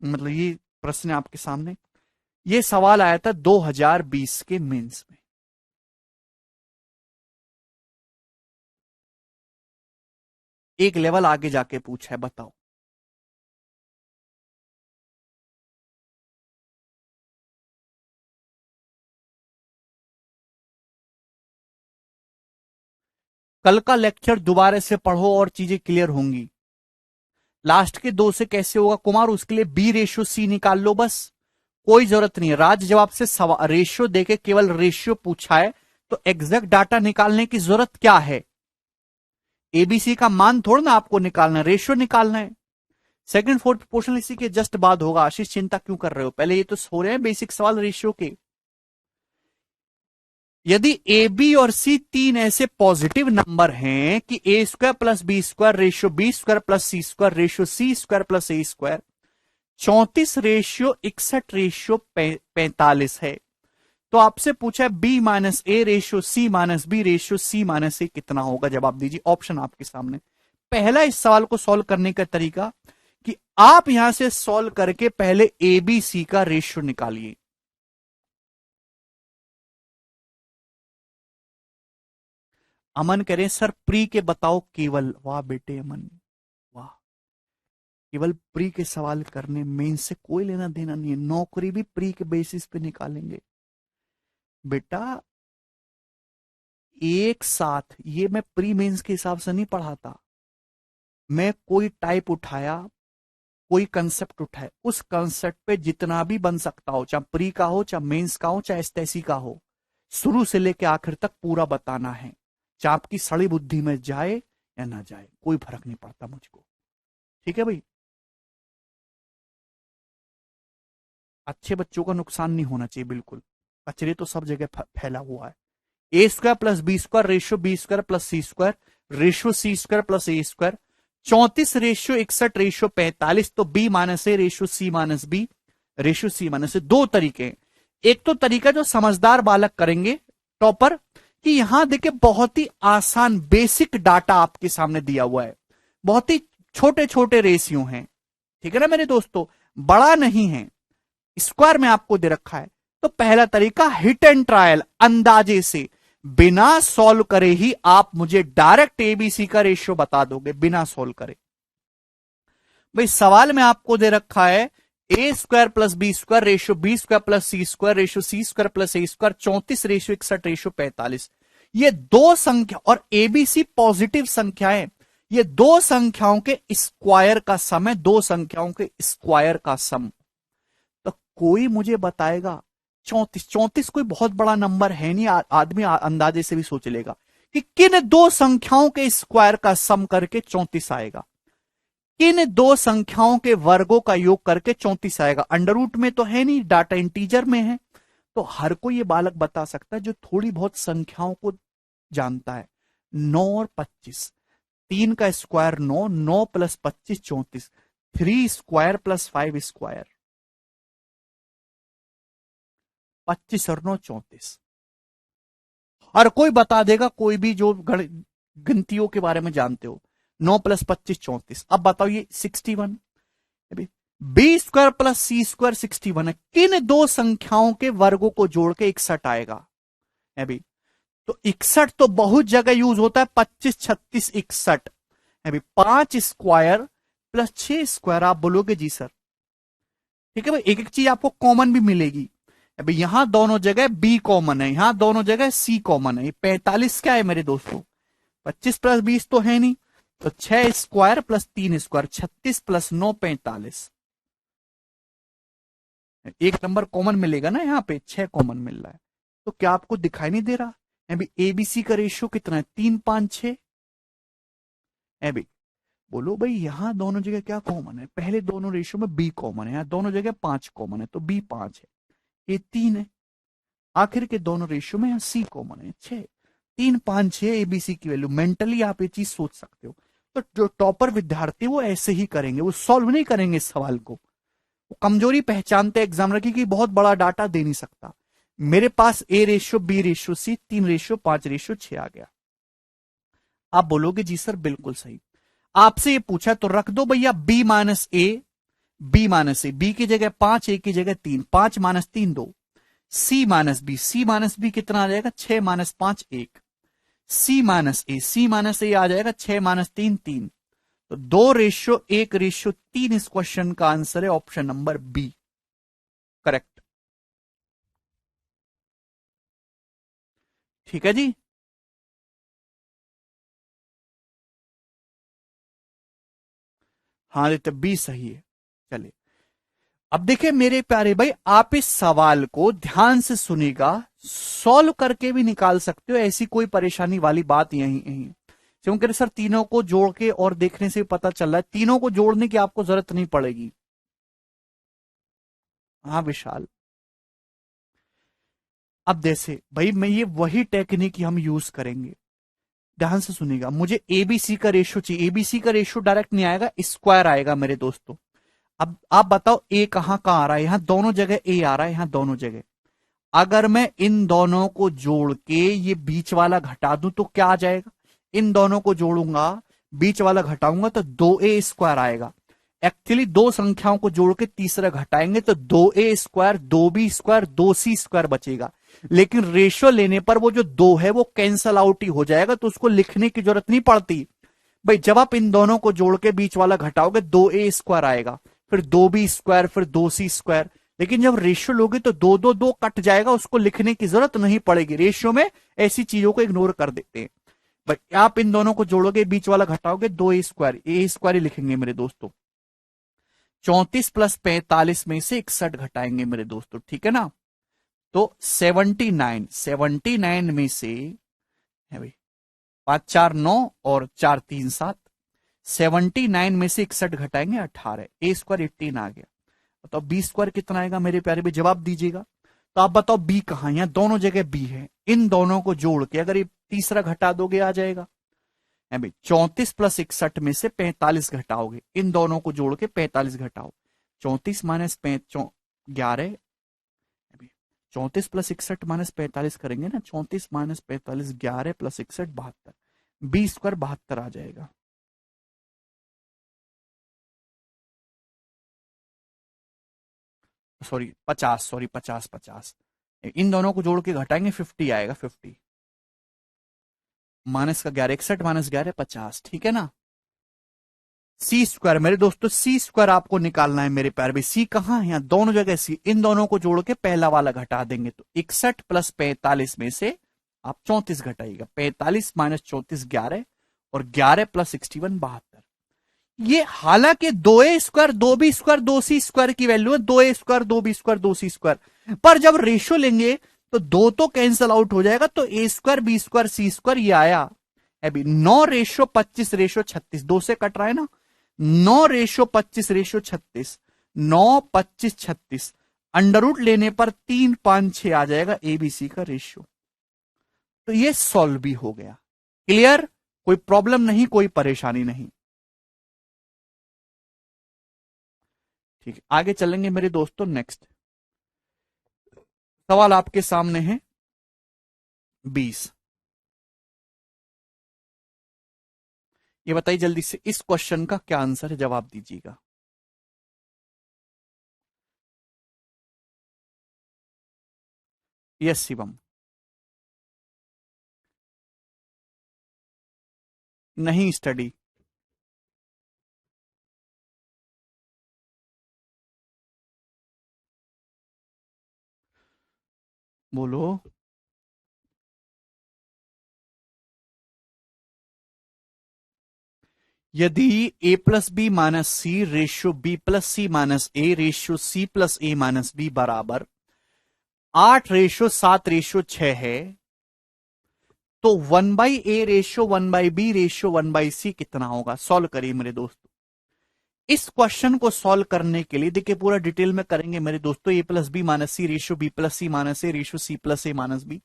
मतलब ये प्रश्न आपके सामने, ये सवाल आया था 2020 के मेंस में। एक लेवल आगे जाके पूछा है, बताओ। कल का लेक्चर दोबारा से पढ़ो और चीजें क्लियर होंगी। लास्ट के 2 से कैसे होगा कुमार? उसके लिए बी रेशियो सी निकाल लो, बस। कोई जरूरत नहीं है राज, जब आपसे रेशियो देके केवल रेशियो पूछा है, तो एग्जैक्ट डाटा निकालने की जरूरत क्या है? एबीसी का मान थोड़ा ना आपको निकालना है, रेशियो निकालना है। सेकंड फोर्थ पोर्शन इसी के जस्ट बाद होगा। आशीष चिंता क्यों कर रहे हो? पहले ये तो हो रहे हैं बेसिक सवाल रेशियो के। यदि ए बी और सी तीन ऐसे पॉजिटिव नंबर हैं कि A square plus B square ratio B square plus C square ratio C square plus A square 34 ratio 61 ratio 45 है, तो आपसे पूछा है B minus A ratio C minus B ratio C minus A कितना होगा। जवाब दीजिए, ऑप्शन आपके सामने। पहला इस सवाल को सॉल्व करने का तरीका कि आप यहां से सॉल्व करके पहले ए बी सी का रेशियो निकालिए। अमन कह रहे हैं सर प्री के बताओ केवल। वाह बेटे अमन, वाह। केवल प्री के सवाल करने, मेन से कोई लेना देना नहीं है। नौकरी भी प्री के बेसिस पे निकालेंगे बेटा। एक साथ ये मैं प्री मेंस के हिसाब से नहीं पढ़ाता। मैं कोई टाइप उठाया, कोई कंसेप्ट उठाया, उस कंसेप्ट पे जितना भी बन सकता हो, चाहे प्री का हो, चाहे मेंस का हो, चाहे एसटीसी का हो, शुरू से लेकर आखिर तक पूरा बताना है। चाहे आपकी सड़ी बुद्धि में जाए या ना जाए, कोई फर्क नहीं पड़ता मुझको। ठीक है भाई, अच्छे बच्चों का नुकसान नहीं होना चाहिए बिल्कुल। कचरे तो सब जगह फैला हुआ है। A square plus B square ratio B square plus C square ratio C square plus A square 34 ratio 61 ratio 45, तो B minus A ratio C minus B ratio C minus A. दो तरीके हैं। एक तो तरीका जो समझदार बालक करेंगे, टॉपर, कि यहां देखिए बहुत ही आसान बेसिक डाटा आपके सामने दिया हुआ है, बहुत ही छोटे छोटे रेशियो हैं। ठीक है ना मेरे दोस्तों, बड़ा नहीं है, स्क्वायर में आपको दे रखा है। तो पहला तरीका हिट एंड ट्रायल, अंदाजे से बिना सॉल्व करे ही आप मुझे डायरेक्ट एबीसी का रेशियो बता दोगे, बिना सॉल्व करे। भाई सवाल में आपको दे रखा है A square plus B square ratio B square plus C square ratio C square plus A square 34 ratio 61 ratio 45। ये दो संख्या और एबीसी पॉजिटिव संख्याएं, ये दो संख्याओं के स्क्वायर का सम है, दो संख्याओं के स्क्वायर का सम। तो कोई मुझे बताएगा 34 कोई बहुत बड़ा नंबर है नहीं, आदमी अंदाजे से भी सोच लेगा कि किन दो संख्याओं के स्क्वायर का सम करके 34 आएगा, किन दो संख्याओं के वर्गों का योग करके 34 आएगा। अंडर रूट में तो है नहीं, डाटा इंटीजर में है। तो हर कोई ये बालक बता सकता है जो थोड़ी बहुत संख्याओं को जानता है। 9 और 25, 3 का square 9, 9 plus 25 34, 3 square plus 5 square, 25 और 9 34। हर कोई बता देगा, कोई भी जो गिनतियों के बारे में जानते हो। 9 प्लस 25 34। अब बताओ ये 61, B square plus C square 61 है। किन दो संख्याओं के वर्गों को जोड़ के 61 आएगा? अभी तो 61 तो बहुत जगह यूज होता है, 25 36 61। अभी 5 स्क्वायर प्लस 6 स्क्वायर आप बोलोगे जी सर। ठीक है भाई, एक एक चीज आपको कॉमन भी मिलेगी। अभी यहां दोनों जगह बी कॉमन है, यहां दोनों जगह सी कॉमन है। 45 क्या है मेरे दोस्तों? 25 प्लस 20 तो है नहीं, तो 6 स्क्वायर प्लस 3 स्क्वायर 36 प्लस 9 45। एक नंबर कॉमन मिलेगा ना, यहां पे 6 कॉमन मिल रहा है। तो क्या आपको दिखाई नहीं दे रहा? अभी एबीसी का रेशियो कितना है? 3 5 6। अभी बोलो भाई यहां दोनों जगह क्या कॉमन है? पहले दोनों रेशियो में बी कॉमन है, यहां दोनों जगह 5 कॉमन है, तो बी 5 है, ये 3 है। आखिर के दोनों रेशियो में यहां सी कॉमन है 6। 3 5 6 एबीसी की वैल्यू। मेंटली आप ये चीज सोच सकते हो। तो जो टॉपर विद्यार्थी वो ऐसे ही करेंगे, वो सॉल्व नहीं करेंगे इस सवाल को। वो कमजोरी पहचानते एग्जामिनर की कि बहुत बड़ा डाटा दे नहीं सकता। मेरे पास A ratio B ratio C 3 ratio 5 ratio 6 आ गया। आप बोलोगे जी सर बिल्कुल सही। आपसे ये पूछा तो रख दो भैया B minus A, B minus A, B की जगह 5 ए की जगह 3, 5 माइनस 3 2। सी माइनस बी, सी माइनस बी कितना आ जाएगा? 6 माइनस 5 1। सी माइनस ए, सी माइनस ए आ जाएगा 6 माइनस 3 3। तो 2 रेशियो 1 रेशियो 3 इस क्वेश्चन का आंसर है ऑप्शन नंबर बी, करेक्ट। ठीक है जी। हाँ तो बी सही है। चलिए अब देखिए मेरे प्यारे भाई, आप इस सवाल को ध्यान से सुनिएगा, सॉल्व करके भी निकाल सकते हो, ऐसी कोई परेशानी वाली बात यही नहीं। क्योंकि सर तीनों को जोड़ के और देखने से पता चल रहा है, तीनों को जोड़ने की आपको जरूरत नहीं पड़ेगी। हाँ विशाल, अब जैसे भाई मैं ये वही टेक्निक हम यूज करेंगे, ध्यान से सुनिएगा। मुझे एबीसी का रेशियो चाहिए, एबीसी का रेशियो डायरेक्ट नहीं आएगा, स्क्वायर आएगा मेरे दोस्तों। अब आप बताओ ए कहां आ रहा है, यहां दोनों जगह ए आ रहा है, यहां दोनों जगह। अगर मैं इन दोनों को जोड़ के ये बीच वाला घटा दूं तो क्या आ जाएगा, इन दोनों को जोड़ूंगा बीच वाला घटाऊंगा तो 2a² आएगा। एक्चुअली दो संख्याओं को जोड़ के तीसरा घटाएंगे तो 2a², 2b², 2c² बचेगा। लेकिन रेशियो लेने पर वो जो 2 है वो कैंसल आउट ही हो जाएगा, तो उसको लिखने की जरूरत नहीं पड़ती। भाई जब आप इन दोनों को जोड़ के बीच वाला घटाओगे 2a² आएगा, फिर 2b², फिर 2c²। लेकिन जब रेशियो लोगे तो 2 कट जाएगा, उसको लिखने की जरूरत नहीं पड़ेगी। रेशियो में ऐसी चीजों को इग्नोर कर देते हैं। भाई आप इन दोनों को जोड़ोगे बीच वाला घटाओगे 2a², a² ही लिखेंगे मेरे दोस्तों। 34 + 45 में से 61 घटाएंगे मेरे दोस्तों, ठीक है ना। तो 79 में से है भाई 5 4 9 और 4 3 7, 79 में से 61 घटाएंगे 18, a² 18 आ गया। बताओ b² कितना आएगा मेरे प्यारे भी, जवाब दीजिएगा। तो आप बताओ b कहां, यहां दोनों जगह b है, इन दोनों को जोड़ के अगर ये तीसरा घटा दोगे आ जाएगा। है भाई 34 + 61 में से 45 घटाओगे, इन दोनों को जोड़ के 45 घटाओ, 34 - 11, 34 + 61 - 45 करेंगे ना, 34 - 45, 11 + 61 72, b² 72 आ जाएगा। सॉरी 50, सॉरी 50 50, इन दोनों को जोड़ के घटाएंगे 50 आएगा, 50 माइनस का 11, 61 - 11 50, ठीक है ना। c² मेरे दोस्तों, c² आपको निकालना है मेरे प्यारे भाई। c कहां है, यहां दोनों जगह c, इन दोनों को जोड़ के पहला वाला घटा देंगे तो 61 + 45 में से आप 34 घटाइएगा, 45 - 34 11, और 11 + 61 72। ये हालांकि 2a², 2b², 2c² की वैल्यू है, 2a², 2b², 2c², पर जब रेशियो लेंगे तो दो तो कैंसल आउट हो जाएगा, तो a², b² c² ये आया। अभी 9:25:36, 2 से कट रहा है ना, 9:25:36, 9 25 36, अंडर रूट लेने पर 3 5 6 आ जाएगा एबीसी का रेशियो। तो ये सॉल्व भी हो गया। क्लियर, कोई प्रॉब्लम नहीं, कोई परेशानी नहीं। ठीक है, आगे चलेंगे मेरे दोस्तों। नेक्स्ट सवाल आपके सामने है 20। ये बताइए जल्दी से, इस क्वेश्चन का क्या आंसर है, जवाब दीजिएगा। यस शिवम। नहीं स्टडी। बोलो। यदि a+b - c ratio b+c - a ratio c+a - b बराबर 8:7:6 है, तो 1/a ratio 1/b ratio 1/c कितना होगा। सॉल्व करिए मेरे दोस्तों। इस क्वेश्चन को सॉल्व करने के लिए देखिए पूरा डिटेल में करेंगे मेरे दोस्तों। a+b - c ratio b+c - a ratio c+a - b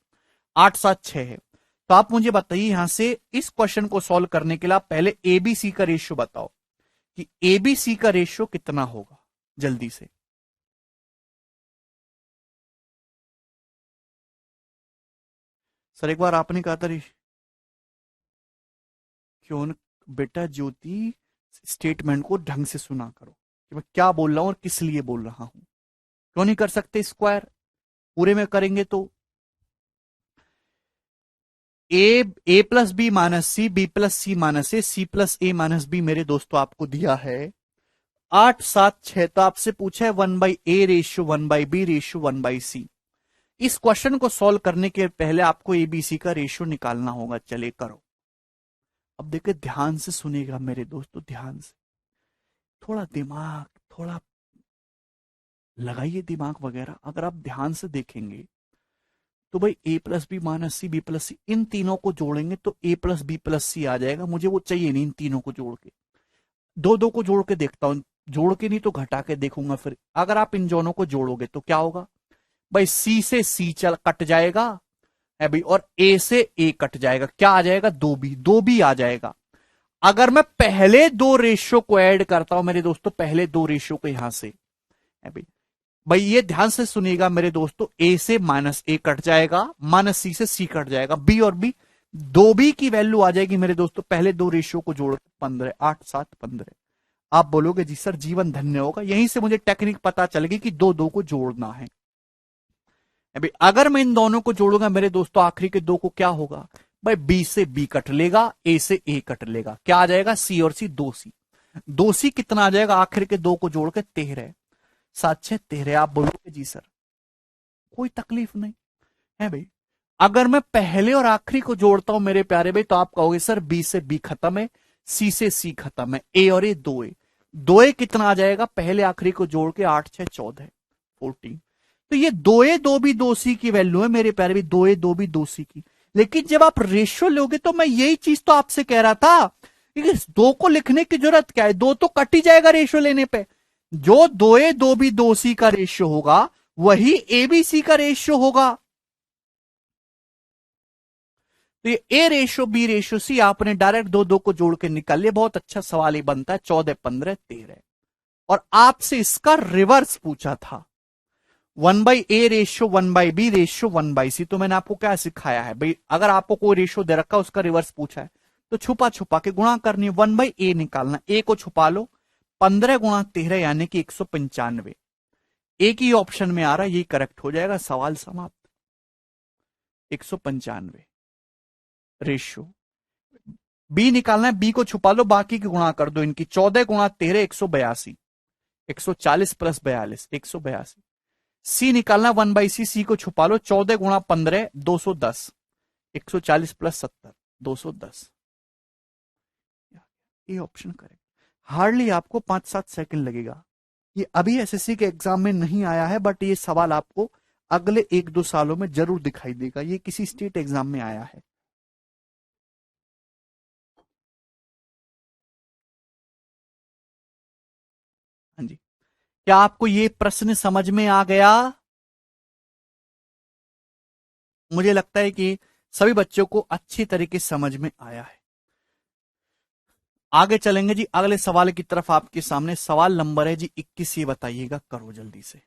8 7 6 है। तो आप मुझे बताइए यहां से इस क्वेश्चन को सॉल्व करने के लिए आप पहले एबीसी का रेशियो बताओ कि एबीसी का रेशियो कितना होगा, जल्दी से। सर एक बार आपने कहा था क्यों बेटा ज्योति, स्टेटमेंट को ढंग से सुना करो कि मैं क्या बोल रहा हूं और किस लिए बोल रहा हूं। क्यों नहीं कर सकते स्क्वायर, पूरे में करेंगे तो a+b - c b+c - a c+a - b मेरे दोस्तों आपको दिया है 8 7 6। तो आपसे पूछा है 1/a ratio 1/b ratio 1/c। इस क्वेश्चन को सॉल्व करने के पहले आपको एबीसी का रेशियो निकालना होगा। चलिए करो। अब देखिए ध्यान से सुनेगा मेरे दोस्तों, ध्यान से, थोड़ा दिमाग, थोड़ा लगाइए दिमाग वगैरह। अगर आप ध्यान से देखेंगे तो भाई a+b - c b+c इन तीनों को जोड़ेंगे तो a+b+c आ जाएगा। मुझे वो चाहिए नहीं इन तीनों को जोड़ के, दो दो को जोड़ के देखता हूं, जोड़ के नहीं तो घटा के देखूंगा। फिर अगर आप इन दोनों को जोड़ोगे तो क्या होगा भाई सी से सी चल कट जाएगा है भाई, और ए से ए कट जाएगा, क्या आ जाएगा, दो बी आ जाएगा। अगर मैं पहले दो रेशियो को ऐड करता हूं मेरे दोस्तों, पहले दो रेशियो को यहां से है भाई, भाई ये ध्यान से सुनिएगा मेरे दोस्तों, ए से माइनस ए कट जाएगा, माइनस सी से सी कट जाएगा, बी और बी, दो बी की वैल्यू आ जाएगी मेरे दोस्तों, पहले दो रेशियो को जोड़ 15, 8 7 15। आप बोलोगे जी सर जीवन धन्य होगा, यहीं से मुझे टेक्निक पता चल गई कि दो दो को जोड़ना है। अभी अगर मैं इन दोनों को जोड़ूंगा मेरे दोस्तों, आखिरी के दो को क्या होगा, भाई बी से बी कट लेगा, ए से ए कट लेगा, क्या आ जाएगा, सी और सी, दो सी कितना आ जाएगा, आखिर के दो को जोड़ के 13, 7 6 13। आप बोलोगे जी सर कोई तकलीफ नहीं है भाई, अगर मैं पहले और आखिरी को जोड़ता हूं मेरे प्यारे भाई, तो आप कहोगे सर बी से बी खत्म है, सी से सी खत्म है, ए और ए दो ए कितना आ जाएगा, पहले आखिरी को जोड़ के 8 6 14 14। तो ये दो बी दो सी की वैल्यू है मेरे प्यारे भाई, दो बी दो सी की। लेकिन जब आप रेशियो लोगे तो मैं यही चीज तो आपसे कह रहा था कि दो को लिखने की जरूरत क्या है, दो तो कट ही जाएगा रेशियो लेने पे। जो दो बी दो सी का रेशियो होगा वही ए बी सी का रेशियो होगा। तो ये A ratio B ratio C आपने डायरेक्ट दो दो को जोड़ के निकाल लिया, बहुत अच्छा सवाल ही बनता है, 14 15 13। और आपसे इसका रिवर्स पूछा था, 1/a ratio 1/b ratio 1/c। तो मैंने आपको क्या सिखाया है भाई, अगर आपको कोई रेशियो दे रखा है उसका रिवर्स पूछा है तो छुपा छुपा के गुणा करनी है, 1/a निकालना, ए को छुपा लो, 15 गुणा 13 यानी कि 195। एक ही ऑप्शन में आ रहा है, यही करेक्ट हो जाएगा, सवाल समाप्त। 195 रेशियो, बी निकालना है, बी को छुपा लो, बाकी की गुणा कर दो इनकी, 14 गुणा 13 182, 140 प्लस 42 182। सी निकालना 1/c, सी को छुपा लो, 14 गुणा 15 210, 140 प्लस 70 210। ये ऑप्शन करेक्ट, हार्डली आपको 5-7 सेकंड लगेगा। ये अभी एसएससी के एग्जाम में नहीं आया है, बट ये सवाल आपको अगले 1-2 सालों में जरूर दिखाई देगा, ये किसी स्टेट एग्जाम में आया है। हाँ जी, क्या आपको ये प्रश्न समझ में आ गया? मुझे लगता है कि सभी बच्चों को अच्छी तरीके से समझ में आया है। आगे चलेंगे जी अगले सवाल की तरफ। आपके सामने सवाल नंबर है जी 21, ये बताइएगा, करो जल्दी से।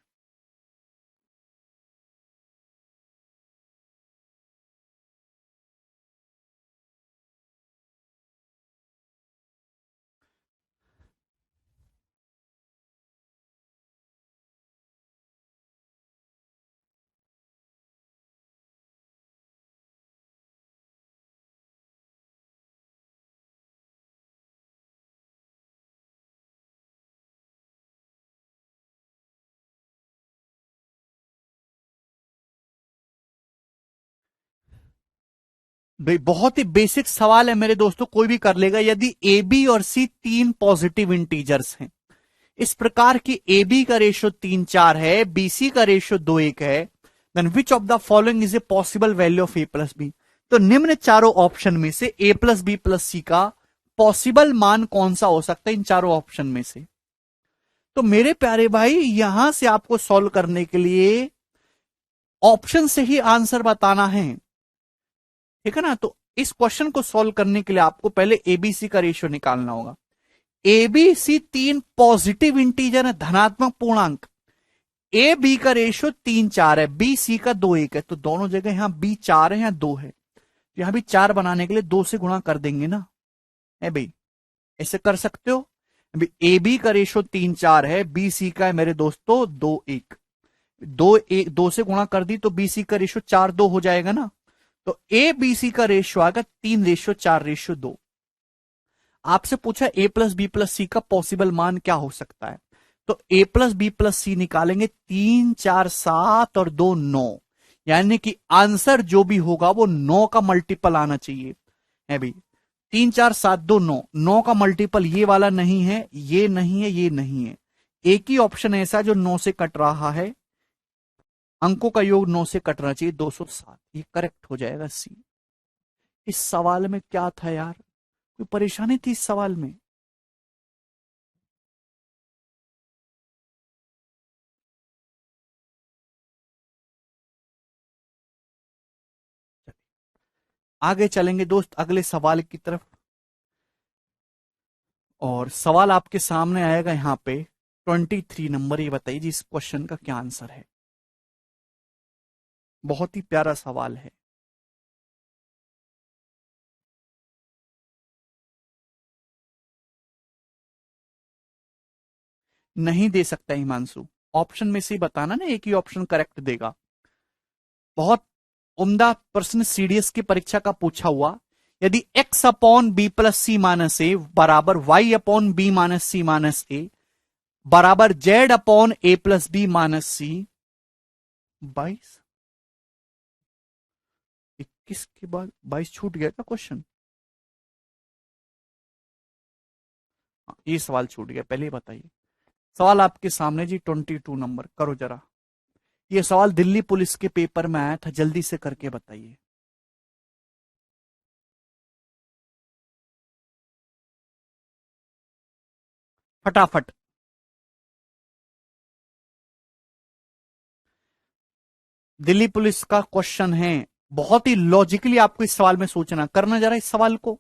भाई बहुत ही बेसिक सवाल है मेरे दोस्तों, कोई भी कर लेगा। यदि ए बी और सी तीन पॉजिटिव इंटीजर्स हैं, इस प्रकार की ए बी का रेशियो 3 4 है, बी सी का रेशियो 2 1 है, than which of the following is a possible value of A plus B. तो निम्न चारों ऑप्शन में से A plus B plus C का पॉसिबल मान कौन सा हो सकता है इन चारों ऑप्शन में से? तो मेरे प्यारे भाई यहां से आपको सॉल्व करने के लिए ऑप्शन से ही आंसर बताना है, ठीक है ना। तो इस क्वेश्चन को सॉल्व करने के लिए आपको पहले एबीसी का रेशियो निकालना होगा। एबीसी तीन पॉजिटिव इंटीजर है, धनात्मक पूर्णांक। ए बी का रेशियो 3 4 है, बी सी का 2 1 है, तो दोनों जगह यहां बी 4 है, यहां 2 है, यहां भी 4 बनाने के लिए 2 से गुणा कर देंगे ना, है भाई, ऐसे कर सकते हो। अभी ए बी का रेशियो 3 4 है, बी सी का है मेरे दोस्तों 2 1, 2 1 2 से गुणा कर दी तो बी सी का रेशियो 4 2 हो जाएगा ना। तो ए बी सी का रेशियो आएगा 3:4:2। आपसे पूछा ए प्लस बी प्लस सी का पॉसिबल मान क्या हो सकता है, तो ए प्लस बी प्लस सी निकालेंगे, 3 4 7 और 2 9, यानी कि आंसर जो भी होगा वो 9 का मल्टीपल आना चाहिए, है भाई। 3 4 7 2 9, 9 का मल्टीपल ये वाला नहीं है, ये नहीं है, ये नहीं है, एक ही ऑप्शन ऐसा जो 9 से कट रहा है, अंकों का योग 9 से कटना चाहिए, 207, ये करेक्ट हो जाएगा सी। इस सवाल में क्या था यार, कोई परेशानी थी इस सवाल में? आगे चलेंगे दोस्त अगले सवाल की तरफ, और सवाल आपके सामने आएगा यहां पे 23 नंबर। ये बताइए जी इस क्वेश्चन का क्या आंसर है। बहुत ही प्यारा सवाल है। नहीं दे सकता हिमांशु, ऑप्शन में से ही बताना ना, एक ही ऑप्शन करेक्ट देगा। बहुत उम्दा प्रश्न सीडीएस की परीक्षा का पूछा हुआ। यदि x upon B plus C minus A बराबर y upon B minus C minus A बराबर z अपॉन ए प्लस बी माइनस सी, 22, 21 के बाद 22 छूट गया क्या क्वेश्चन? ये सवाल छूट गया, पहले ही बताइए। सवाल आपके सामने जी 22 नंबर, करो जरा। ये सवाल दिल्ली पुलिस के पेपर में आया था, जल्दी से करके बताइए। फटाफट। दिल्ली पुलिस का क्वेश्चन है, बहुत ही लॉजिकली आपको इस सवाल में सोचना, करना जरा इस सवाल को।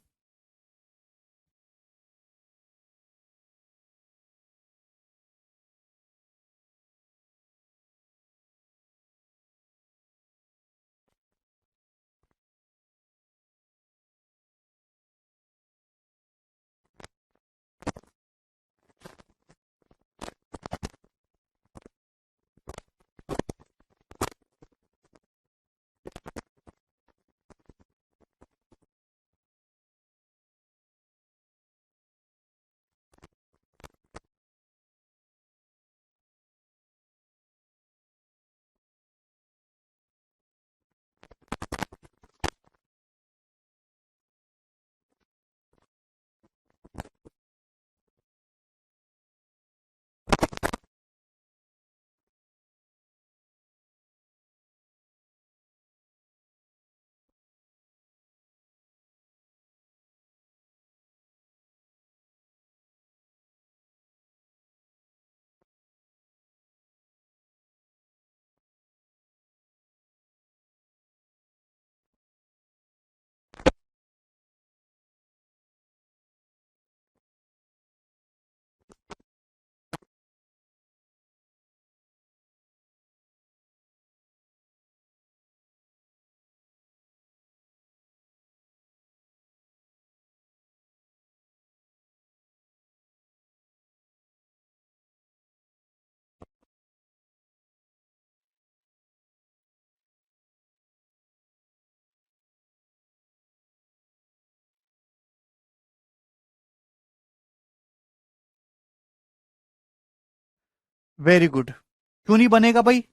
Very good. क्यों नहीं बनेगा भाई?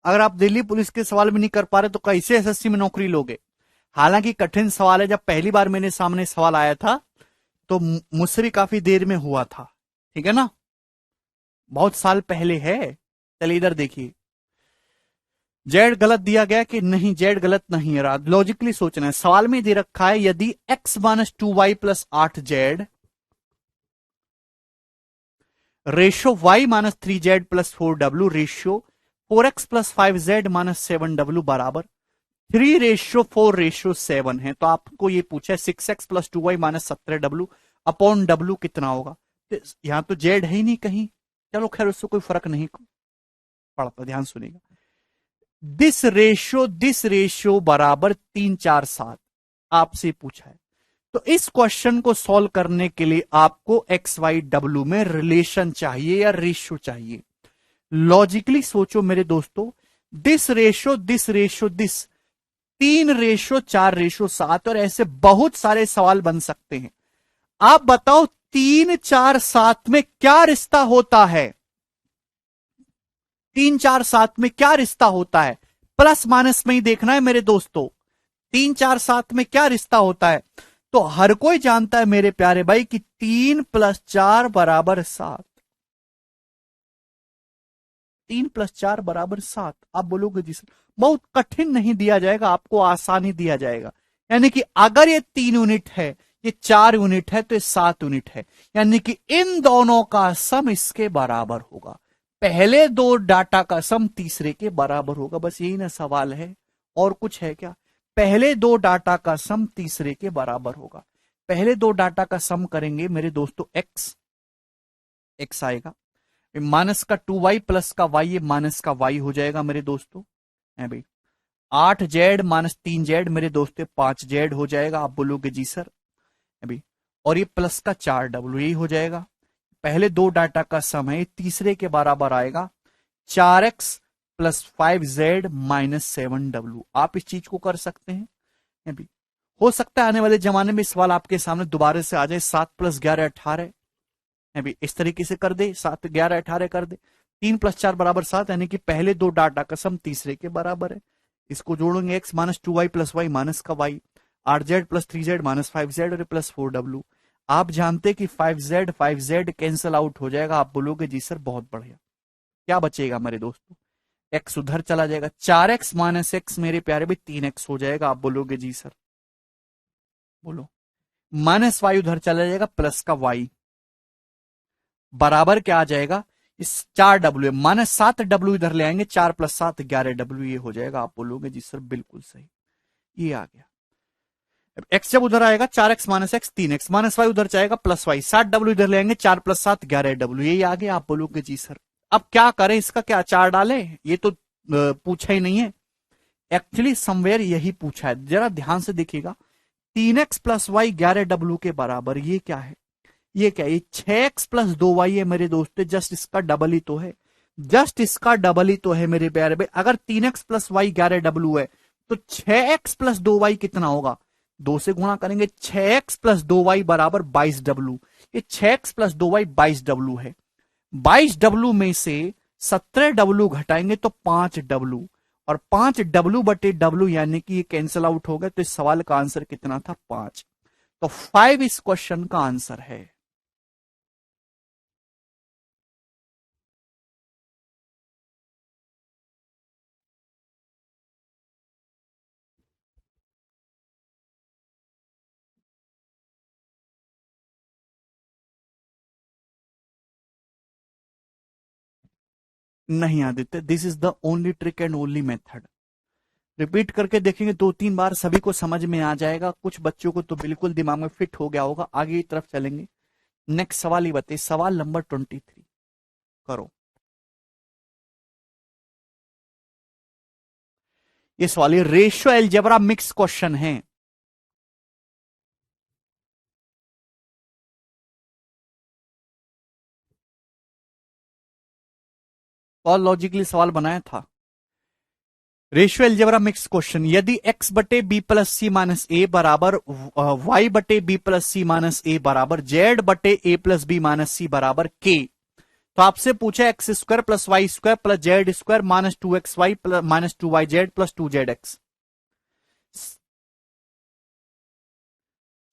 अगर आप दिल्ली पुलिस के सवाल में नहीं कर पा रहे तो कैसे एसएससी में नौकरी लोगे? हालांकि कठिन सवाल है, जब पहली बार मेरे सामने सवाल आया था तो मुझसे भी काफी देर में हुआ था, ठीक है ना, बहुत साल पहले है। चलिए इधर देखिए, जेड गलत दिया गया कि नहीं? जेड गलत नहीं है, लॉजिकली सोचना है। सवाल में दे रखा है यदि x minus 2y plus 8z ratio y minus 3z plus 4w ratio 4x plus 5z minus 7w बराबर 3:4:7 है, तो आपको ये पूछा है 6x plus 2y minus 17w upon w कितना होगा। तो यहां तो जेड है ही नहीं कहीं, चलो खैर उससे कोई फर्क नहीं पड़ता, ध्यान सुनिएगा। दिस रेशियो बराबर 3:4:7 आपसे पूछा है। तो इस क्वेश्चन को सॉल्व करने के लिए आपको एक्स वाई डब्ल्यू में रिलेशन चाहिए या रेशियो चाहिए। लॉजिकली सोचो मेरे दोस्तों, this ratio this ratio this 3:4:7 और ऐसे बहुत सारे सवाल बन सकते हैं। आप बताओ 3:4:7 में क्या रिश्ता होता है? 3:4:7 में क्या रिश्ता होता है? प्लस माइनस में ही देखना है मेरे दोस्तों। 3:4:7 में क्या रिश्ता होता है? तो हर कोई जानता है मेरे प्यारे भाई कि 3 + 4 = 7। 3 + 4 = 7। आप बोलोगे जी सर बहुत कठिन नहीं दिया जाएगा, आपको आसानी दिया जाएगा। यानी कि अगर ये 3 यूनिट है, ये 4 यूनिट है, तो ये 7 यूनिट है, यानी कि इन दोनों का सम इसके बराबर होगा। पहले दो डाटा का सम तीसरे के बराबर होगा। बस यही ना सवाल है, और कुछ है क्या? पहले दो डाटा का सम तीसरे के बराबर होगा। पहले दो डाटा का सम करेंगे मेरे दोस्तों, एक्स आएगा, माइनस का 2y प्लस का y, ये माइनस का y हो जाएगा मेरे दोस्तों, है भाई। 8z माइनस 3z मेरे दोस्तों 5z हो जाएगा। आप बोलोगे जी सर, है भाई। और ये प्लस का 4w यही हो जाएगा। पहले दो डाटा का सम है, तीसरे के बराबर आएगा 4x plus 5z minus 7w। आप इस चीज को कर सकते हैं, है भाई। हो सकता है आने वाले जमाने में सवाल आपके सामने दोबारा से आ जाए, 7 प्लस 11 18, है भाई। इस तरीके से कर दे, 7 11 18 कर दे, 3 प्लस 4 बराबर 7, यानी कि पहले दो डाटा का सम तीसरे के बराबर है। इसको जोड़ेंगे, x minus 2y plus Y minus का y, 8z plus 3z minus 5z और प्लस 4w। आप जानते कि 5z कैंसल आउट हो जाएगा। आप बोलोगे जी सर बहुत बढ़िया। क्या बचेगा मेरे दोस्तों, x उधर चला जाएगा, 4x माइनस x मेरे प्यारे भाई 3x हो जाएगा। आप बोलोगे जी सर, बोलो, माइनस y उधर चला जाएगा, प्लस का y बराबर क्या आ जाएगा, इस 4w माइनस 7w इधर ले आएंगे, 4 प्लस 7 11w ये हो जाएगा। आप बोलोगे जी सर बिल्कुल सही, ये आ गया। x जब उधर आएगा 4x minus x 3x, minus y उधर जाएगा प्लस y, 7w इधर ले आएंगे, 4 प्लस 7 11w यही आ गया। आप बोलोगे जी सर अब क्या करें, इसका क्या चार डाले, ये तो पूछा ही नहीं है। एक्चुअली समवेयर यही पूछा है, जरा ध्यान से देखिएगा। 3x प्लस वाई 11w के बराबर, ये क्या है, ये क्या है, ये 6x प्लस 2y है मेरे दोस्तों, जस्ट इसका डबल ही तो है, जस्ट इसका डबल ही तो है मेरे प्यारे भाई। अगर 3x प्लस वाई 11w है तो 6x प्लस 2y कितना होगा, 2 से गुणा करेंगे, 6x प्लस 2y बराबर 22w। ये 6x प्लस 2y 22w है। 22w में से 17w घटाएंगे तो 5w, और 5w बटे w यानी कि ये कैंसिल आउट हो गया। तो इस सवाल का आंसर कितना था, 5। तो 5 इस क्वेश्चन का आंसर है। नहीं Aditya, this is the only trick and only method. Repeat करके देखेंगे 2-3 बार, सभी को समझ में आ जाएगा। कुछ बच्चों को तो बिल्कुल दिमाग में फिट हो गया होगा। आगे की तरफ चलेंगे, नेक्स्ट सवाल ही बताइए, सवाल नंबर 23 करो। ये सवाल, ये रेशियो अलजेब्रा मिक्स क्वेश्चन है। और लॉजिकली सवाल बनाया था, रेशियो अलजेब्रा मिक्स क्वेश्चन। यदि x बटे B plus C minus A बराबर y बटे B plus C minus A बराबर z बटे A plus B minus C बराबर k, तो आपसे पूछा X square plus Y square plus Z square minus 2xy plus minus 2yz plus 2zx।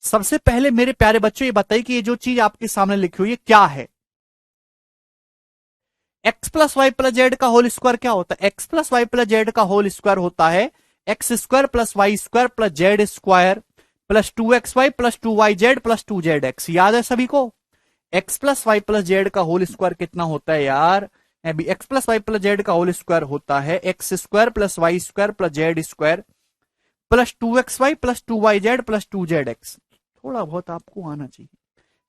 सबसे पहले मेरे प्यारे बच्चों ये बताइए कि ये जो चीज आपके सामने लिखी हुई है क्या है। X plus Y plus Z का होल स्क्वायर क्या होता है, X plus Y plus Z का होल स्क्वायर होता है X square plus Y square plus Z square plus 2xy plus 2yz plus 2zx। याद है सभी को, X plus Y plus Z का होल स्क्वायर कितना होता है यार, X plus Y plus Z का होल स्क्वायर होता है X square plus Y square plus Z square plus 2xy plus 2yz plus 2zx। थोड़ा बहुत आपको आना चाहिए,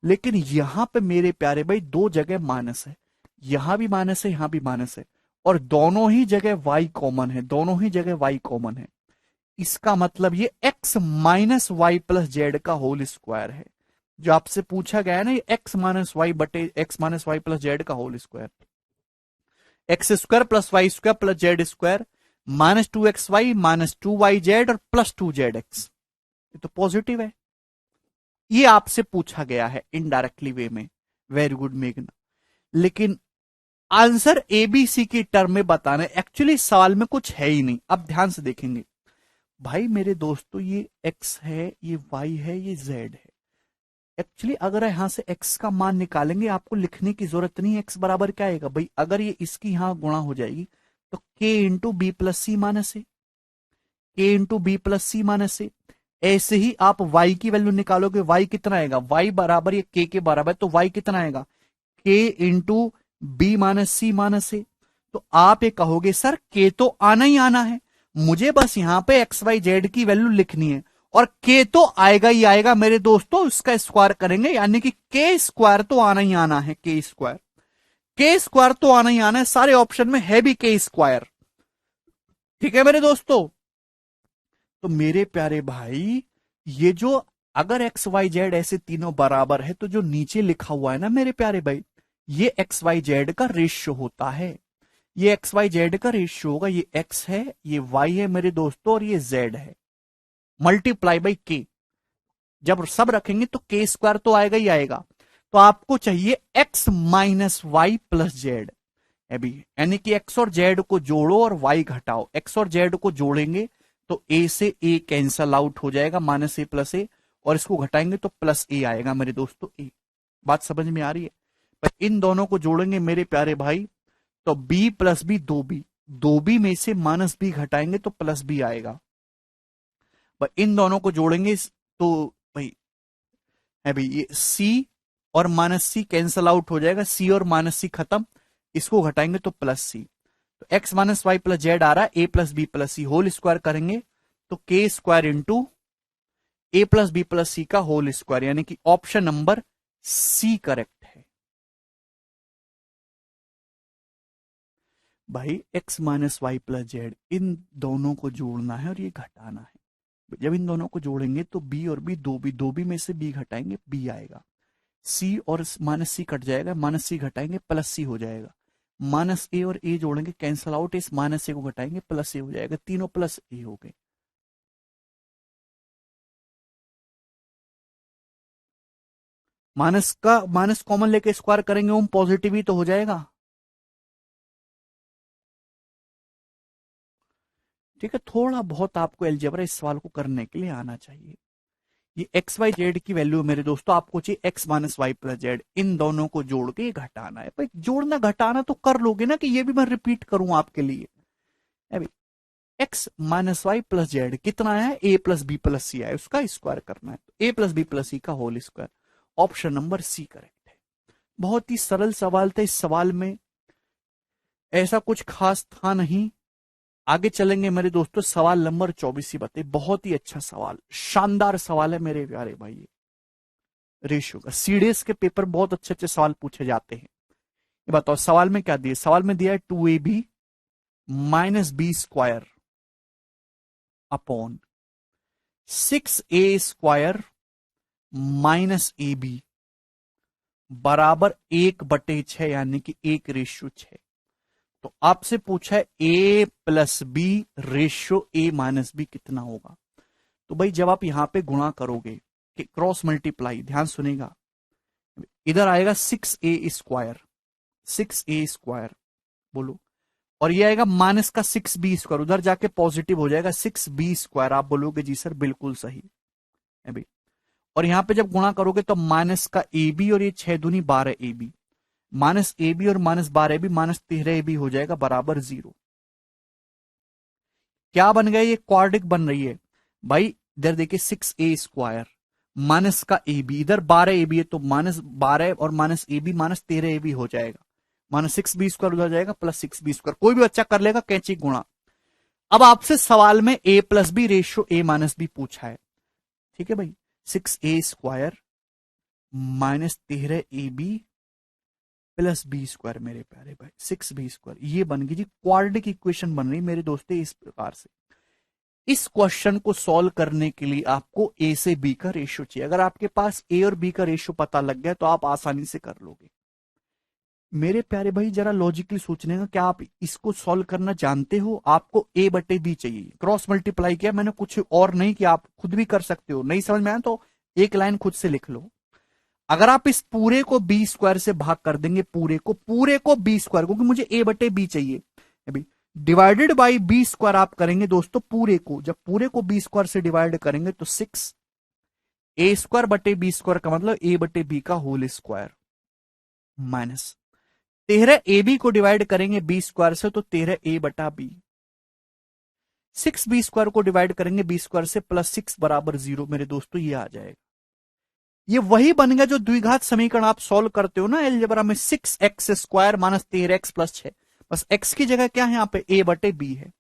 लेकिन यहां पे मेरे प्यारे भाई दो जगह माइनस है, यहां भी माइनस है, यहां भी माइनस है, और दोनों ही जगह y कॉमन है, दोनों ही जगह y कॉमन है। इसका मतलब ये x minus Y plus Z का होल स्क्वायर है। जो आपसे पूछा गया है ना, ये x माइनस वाई बटे x minus Y plus Z का whole square, X square plus Y square plus Z square minus 2xy minus 2yz और प्लस 2zx। ये तो पॉजिटिव है, ये आपसे पूछा गया है इनडायरेक्टली वे में। वेरी गुड मेघना, लेकिन आंसर एबीसी की टर्म में बताना है। एक्चुअली सवाल में कुछ है ही नहीं। अब ध्यान से देखेंगे भाई मेरे दोस्तों, ये x है, ये y है, ये z है। एक्चुअली अगर यहां से x का मान निकालेंगे, आपको लिखने की जरूरत नहीं है। x बराबर क्या आएगा भाई, अगर ये इसकी यहां गुणा हो जाएगी तो k into B plus C minus ए, k into B plus C minus ए। ऐसे ही आप y की वैल्यू निकालोगे, y कितना आएगा, y बराबर ये k के बराबर, तो y कितना आएगा, k इंटू बी माइनस सी माइनस ए। तो आप ये कहोगे सर k तो आना ही आना है, मुझे बस यहां पे एक्स वाई जेड की वैल्यू लिखनी है, और के तो आएगा ही आएगा मेरे दोस्तों, इसका स्क्वायर करेंगे, यानी कि के स्क्वायर तो आना ही आना है, के स्क्वायर तो आना ही आना है, सारे ऑप्शन में है भी के स्क्वायर। ठीक है मेरे दोस्तों, तो मेरे प्यारे भाई, ये जो अगर एक्स वाई जेड ऐसे तीनों बराबर है, तो जो नीचे लिखा हुआ है ना मेरे प्यारे भाई, ये एक्स वाई जेड का रेशियो होता है, ये एक्स वाई जेड का रेशियो होगा, ये एक्स है, ये वाई है मेरे दोस्तों, और ये जेड है, मल्टीप्लाई बाई के। जब सब रखेंगे तो के स्क्वायर तो आएगा ही आएगा, तो आपको चाहिए X minus Y plus Z, अभी यानी कि एक्स और जेड को जोड़ो और वाई घटाओ, एक्स और जेड को जोड़ेंगे तो ए से ए कैंसल आउट हो जाएगा, माइनस ए प्लस ए, और इसको घटाएंगे तो प्लस ए आएगा मेरे दोस्तों, ए। बात समझ में आ रही है? पर इन दोनों को जोड़ेंगे मेरे प्यारे भाई, तो बी प्लस बी, दो बी में से माइनस बी घटाएंगे तो प्लस बी आएगा। पर इन दोनों को जोड़ेंगे तो भाई है भाई, ये सी और माइनस सी कैंसल आउट हो जाएगा, सी और माइनस सी खत्म, इसको घटाएंगे तो प्लस सी, तो X minus Y plus Z आ रहा है, A plus B plus C whole square करेंगे तो K square into A plus B plus C का होल स्क्वायर, यानी कि ऑप्शन नंबर सी करेक्ट है भाई। X minus Y plus Z, इन दोनों को जोड़ना है और ये घटाना है, जब इन दोनों को जोड़ेंगे तो बी और बी, दो बी में से बी घटाएंगे बी आएगा, सी और माइनस सी कट जाएगा, माइनस सी घटाएंगे प्लस सी हो जाएगा, माइनस ए और ए जोड़ेंगे कैंसल आउट, इस माइनस ए को घटाएंगे प्लस ए हो जाएगा, तीनों प्लस ए हो गए। माइनस का माइनस कॉमन लेके स्क्वायर करेंगे हम, पॉजिटिव ही तो हो जाएगा। ठीक है, थोड़ा बहुत आपको अलजेब्रा इस सवाल को करने के लिए आना चाहिए। ये एक्स वाई जेड की वैल्यू मेरे दोस्तों आपको चाहिए X minus Y plus Z, इन दोनों को जोड़ के घटाना है भाई, जोड़ना घटाना तो कर लोगे ना, कि ये भी मैं रिपीट करूं आपके लिए। अभी X minus Y plus Z कितना आया है, A plus B plus C आया, उसका स्क्वायर करना है, तो A plus B plus C का whole square, option number C correct है। बहुत ही सरल सवाल था, इस सवाल में ऐसा कुछ खास था नहीं। आगे चलेंगे मेरे दोस्तों, सवाल नंबर 24 ही बताइए, बहुत ही अच्छा सवाल, शानदार सवाल है मेरे प्यारे भाई। रेशियो का सीडीएस के पेपर बहुत अच्छे अच्छे सवाल पूछे जाते हैं। ये बताओ सवाल में क्या दिया, सवाल में दिया है 2ab minus B square upon 6a square minus A B बराबर 1/6, यानी कि 1:6। तो आपसे पूछा है A plus B ratio A minus B कितना होगा। तो भाई जब आप यहां पे गुणा करोगे कि क्रॉस मल्टीप्लाई, ध्यान सुनेगा, इधर आएगा 6a स्क्वायर बोलो, और ये आएगा माइनस का 6b स्क्वायर, उधर जाके पॉजिटिव हो जाएगा 6b स्क्वायर, आप बोलोगे जी सर बिल्कुल सही है भाई। और यहां पे जब गुणा करोगे तो माइनस का ए बी, और ये 6×2 12ab, माइनस ए बी और माइनस 12ab माइनस 13ab हो जाएगा बराबर 0। क्या बन गया, ये क्वाड्रिक बन रही है भाई। इधर देखिए 6a स्क्वायर माइनस का ए बी, इधर 12ab है, तो माइनस 12 और minus A B minus 13ab हो जाएगा, माइनस 6b स्क्वायर उधर जाएगा प्लस 6b स्क्वायर, कोई भी बच्चा कर लेगा कैंची गुणा। अब आपसे सवाल में a plus B ratio a minus B पूछा है, ठीक है भाई, 6a square minus 13ab plus B square मेरे प्यारे भाई 6b स्क्वायर, ये बन गई जी क्वाड्रेटिक इक्वेशन बन रही मेरे दोस्तों इस प्रकार से। इस क्वेश्चन को सॉल्व करने के लिए आपको ए से बी का रेशियो चाहिए, अगर आपके पास ए और बी का रेशियो पता लग गया तो आप आसानी से कर लोगे। मेरे प्यारे भाई जरा लॉजिकली सोचने का, क्या आप इसको सॉल्व करना जानते हो, आपको ए बटे बी चाहिए, क्रॉस मल्टीप्लाई किया मैंने, कुछ और नहीं किया, आप खुद भी कर सकते हो, नहीं समझ में आया तो एक लाइन खुद से लिख लो। अगर आप इस पूरे को बी स्क्वायर से भाग कर देंगे, पूरे को बी स्क्वायर, क्योंकि मुझे ए बटे बी चाहिए, अभी डिवाइडेड बाई बी स्क्वायर आप करेंगे दोस्तों, पूरे को जब पूरे को बी स्क्वायर से डिवाइड करेंगे तो 6a स्क्वायर बटे बी स्क्वायर का मतलब a बटे बी का होल स्क्वायर, माइनस 13ab को डिवाइड करेंगे बी स्क्वायर से तो 13a बटा बी, 6b स्क्वायर को डिवाइड करेंगे बी स्क्वायर से प्लस 6 बराबर 0 मेरे दोस्तों, ये आ जाएगा। ये वही बन गया जो द्विघात समीकरण आप सॉल्व करते हो ना अलजेब्रा में, 6x square minus 13x plus 6, बस x की जगह क्या है यहाँ पे a बटे b है।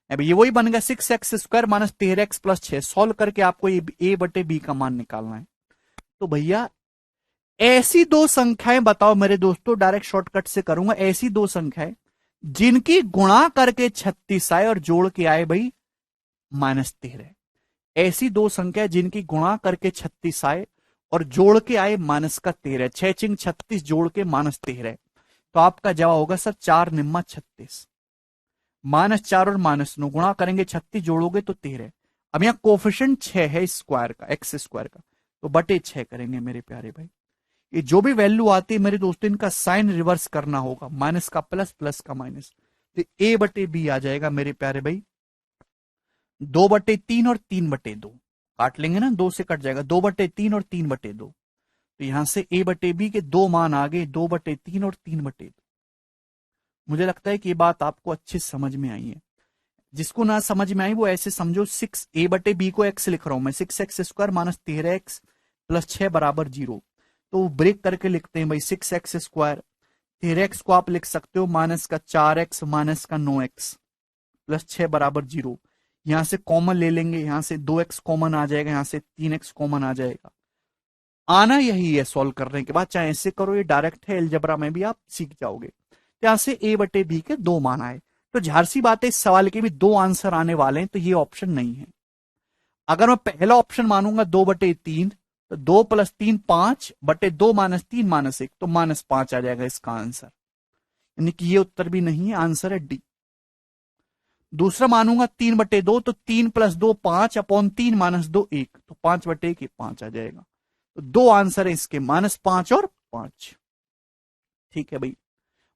अब ये वही बन गया 6x² minus 13x plus 6। Solve करके आपको ए बटे बी का मान निकालना है। तो भैया ऐसी दो संख्याएं बताओ मेरे दोस्तों, डायरेक्ट शॉर्टकट से करूंगा, ऐसी दो संख्याएं जिनकी गुणा करके 36 आए और जोड़ के आए भाई -13। ऐसी दो संख्या जिनकी गुणा करके 36 आए और जोड़ के आए -13। 6×36 जोड़ के -13। तो आपका जवाब होगा सर 4 निम्मा 36। -4 और -9 गुणा करेंगे 36 जोड़ोगे तो 13। अब यहां कोफिशिएंट 6 है स्क्वायर का, x² का, तो बटे 6 करेंगे मेरे प्यारे भाई। ये जो भी वैल्यू आती है मेरे दोस्तों इनका साइन रिवर्स करना होगा, माइनस का प्लस, प्लस का माइनस। तो a बटे बी आ जाएगा मेरे प्यारे भाई 2/3 और 3/2। काट लेंगे ना, 2 से कट जाएगा, 2/3 और 3/2। तो यहां से a बटे बी के दो मान आ गए, 2/3 और 3/2। मुझे लगता है कि ये बात आपको अच्छे समझ में आई है। जिसको ना समझ में आई वो ऐसे समझो, 6a बटे बी को x लिख रहा हूं मैं, 6x² माइनस 13x प्लस 6 बराबर 0। तो ब्रेक करके लिखते हैं भाई 6x², 13x को आप लिख सकते हो माइनस का 4x माइनस का 9x प्लस 6 बराबर 0। यहां से कॉमन ले लेंगे, यहां से 2x कॉमन आ जाएगा, यहां से 3x कॉमन आ जाएगा। आना यही है सॉल्व करने के बाद, चाहे ऐसे करो, ये डायरेक्ट है, अलजबरा में भी आप सीख जाओगे। यहां से a बटे बी के दो मान आए। तो झार सी बात है, इस सवाल के भी दो आंसर आने वाले हैं, तो ये ऑप्शन नहीं है। अगर मैं पहला ऑप्शन मानूंगा 2/3, तो 2 + 3 5 बटे 2 - 3 - 1, तो -5 आ जाएगा इसका आंसर। यानी कि ये उत्तर भी नहीं है, आंसर है डी। दूसरा मानूंगा 3/2, तो 3 + 2 5 अपॉन 3 - 2 1, तो 5/1 5 आ जाएगा। तो दो आंसर है इसके, -5 और 5। ठीक है भाई,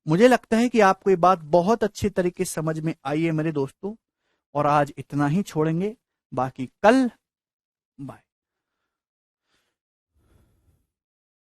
मुझे लगता है कि आपको ये बात बहुत अच्छे तरीके से समझ में आई है मेरे दोस्तों। और आज इतना ही छोड़ेंगे, बाकी कल बाय।